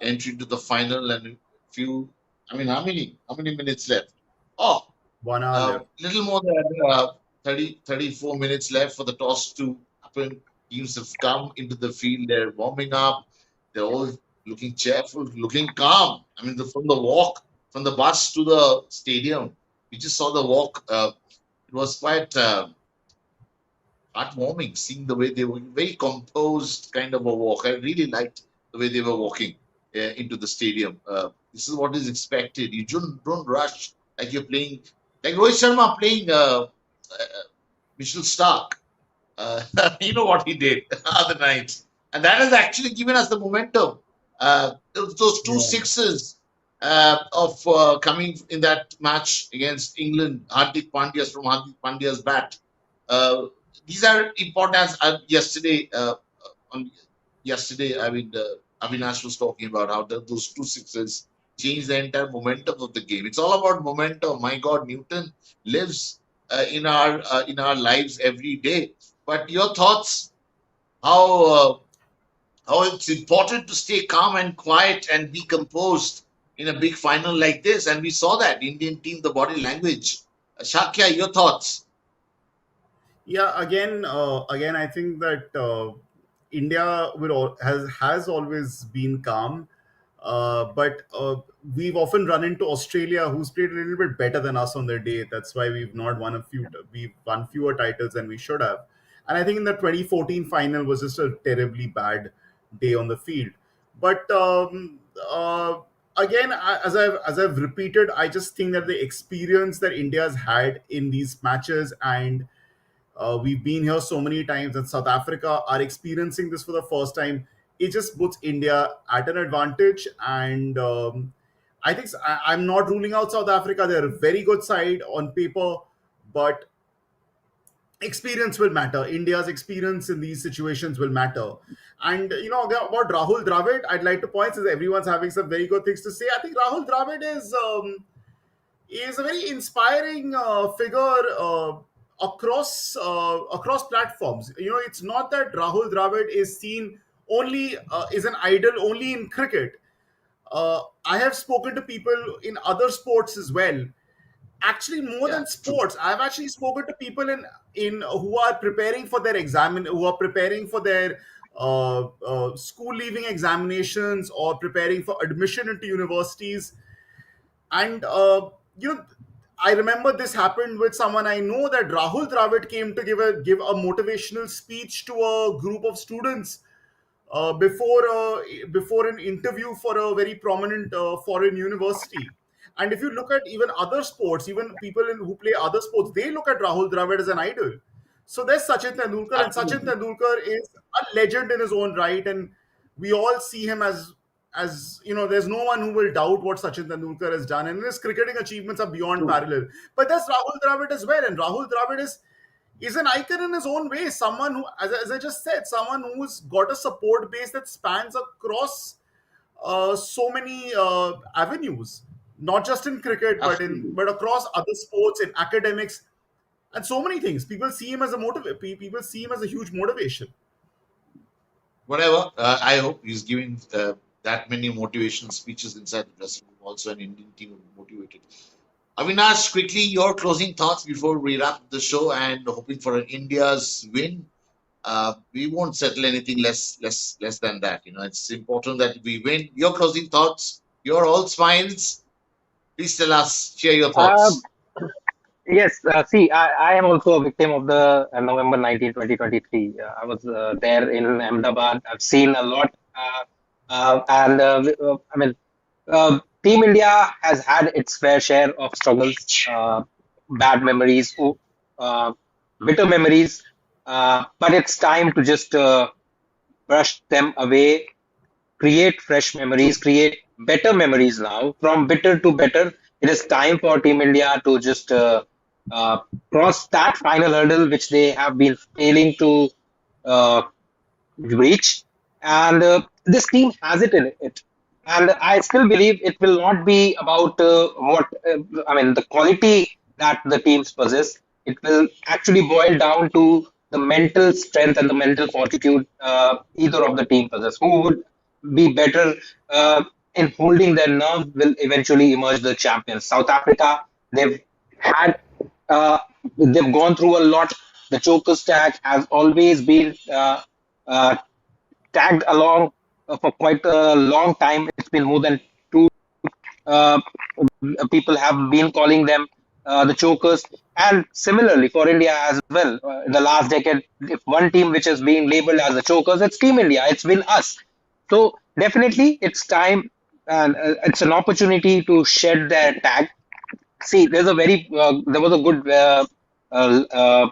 entry to the final and a few, I mean, how many minutes left? Oh, 1 hour left. little more than 34 minutes left for the toss to happen. Teams have come into the field. They're warming up. They're all looking cheerful, looking calm. I mean, from the walk, from the bus to the stadium, we just saw the walk. It was quite heartwarming seeing the way they were very composed kind of a walk. I really liked the way they were walking into the stadium. This is what is expected. You don't rush like you're playing, like Rohit Sharma playing Mitchell Stark. You know what he did the other night. And that has actually given us the momentum. Those two Yeah. sixes of coming in that match against England, Hardik Pandya's from Hardik Pandya's bat. Uh, these are important as yesterday. On yesterday, I mean, Avinash was talking about how those two sixes change the entire momentum of the game. It's all about momentum. My God, Newton lives in our lives every day. But your thoughts, how uh, how it's important to stay calm and quiet and be composed in a big final like this, and we saw that Indian team, the body language. Shakya, your thoughts? Yeah, again, I think that India has always been calm, but we've often run into Australia, who's played a little bit better than us on their day. That's why we've won fewer titles than we should have. And I think in the 2014 final was just a terribly bad day on the field. But again, as I've repeated, I just think that the experience that India's had in these matches, and we've been here so many times, and South Africa are experiencing this for the first time. It just puts India at an advantage, and I think I'm not ruling out South Africa. They're a very good side on paper, but experience will matter. India's experience in these situations will matter. And about Rahul Dravid, I'd like to point, since everyone's having some very good things to say, I think Rahul Dravid is a very inspiring figure across platforms. It's not that Rahul Dravid is seen only is an idol only in cricket. I have spoken to people in other sports as well. Actually, more Yeah, than true. sports, I've actually spoken to people in who are preparing for their who are preparing for their school leaving examinations or preparing for admission into universities. And you know, I remember this happened with someone I know, that Rahul Dravid came to give a motivational speech to a group of students before an interview for a very prominent foreign university. And if you look at even other sports, even people who play other sports, they look at Rahul Dravid as an idol. So there's Sachin Tendulkar, and Sachin Absolutely. Tendulkar is a legend in his own right, and we all see him as there's no one who will doubt what Sachin Tendulkar has done, and his cricketing achievements are beyond True. parallel. But there's Rahul Dravid as well, and Rahul Dravid is an icon in his own way. Someone who, as I just said, someone who's got a support base that spans across so many avenues, not just in cricket, Absolutely. but across other sports, in academics, and so many things. People see him as a People see him as a huge motivation. Whatever. I hope he's giving that many motivational speeches inside the dressing room. Also, an Indian team will be motivated. Avinash, quickly, your closing thoughts before we wrap the show and hoping for an India's win. we won't settle anything less than that. It's important that we win. Your closing thoughts. You're all smiles. Please tell us. Share your Uh, thoughts. yes, see, I am also a victim of the November 19, 2023. I was there in Ahmedabad. I've seen a lot. I mean, Team India has had its fair share of struggles, bad memories, uh, bitter memories. But it's time to just brush them away, create fresh memories, True. create better memories now. From bitter to better, it is time for Team India to just uh, cross that final hurdle which they have been failing to uh, reach. And this team has it in it. And I still believe it will not be about the quality that the teams possess. It will actually boil down to the mental strength and the mental fortitude either of the team possess. Who would be better uh, in holding their nerve will eventually emerge the champions. South Africa, they've had, uh, they've gone through a lot. The Chokers tag has always been uh, tagged along for quite a long time. It's been more than two. Uh, People have been calling them the chokers, and similarly for India as well. In the last decade, if one team which is being labeled as the chokers, it's Team India. It's been us. So definitely, it's time, and it's an opportunity to shed their tag. See, there was a good uh, uh,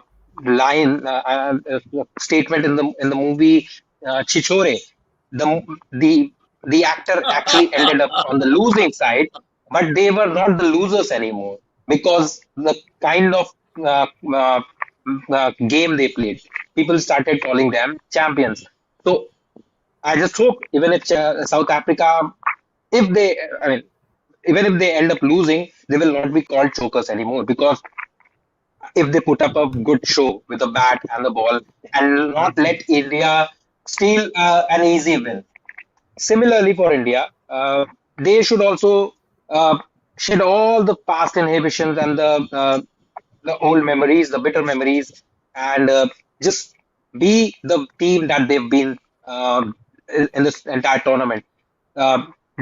statement in the movie Chichore. The actor actually ended up on the losing side, but they were not the losers anymore because the kind of uh, uh, game they played, people started calling them champions. So I just hope even if South Africa, if they, I mean, even if they end up losing, they will not be called chokers anymore because if they put up a good show with the bat and the ball and not let India steal an easy win. Similarly, for India, they should also uh, shed all the past inhibitions and the old memories, the bitter memories, and just be the team that they've been in this entire tournament.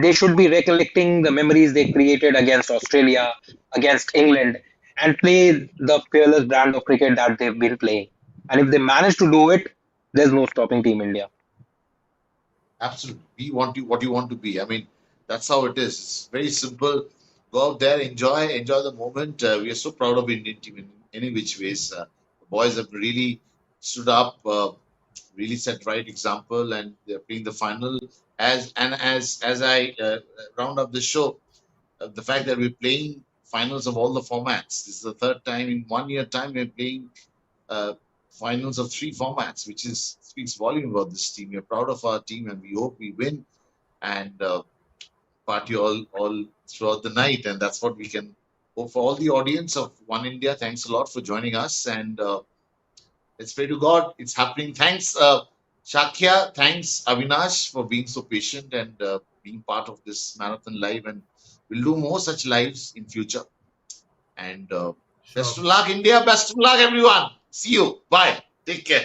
They should be recollecting the memories they created against Australia, against England, and play the fearless brand of cricket that they've been playing. And if they manage to do it, there's no stopping Team India. Absolutely. Be what you want to be. I mean, that's how it is. It's very simple. Go out there, enjoy the moment. We are so proud of Indian team in any which ways. The boys have really stood up, really set right example, and they're playing the final. As I round up the show, the fact that we're playing finals of all the formats. This is the third time in 1 year time we're playing uh, finals of three formats, which is speaks volume about this team. We're proud of our team, and we hope we win and party all throughout the night. And that's what we can hope for all the audience of One India. Thanks a lot for joining us, and let's pray to God. It's happening. Thanks, Shakya. Thanks, Avinash, for being so patient and being part of this marathon live. And we'll do more such lives in future. And best Sure. of luck, India. Best of luck, everyone. See you. Bye. Take care.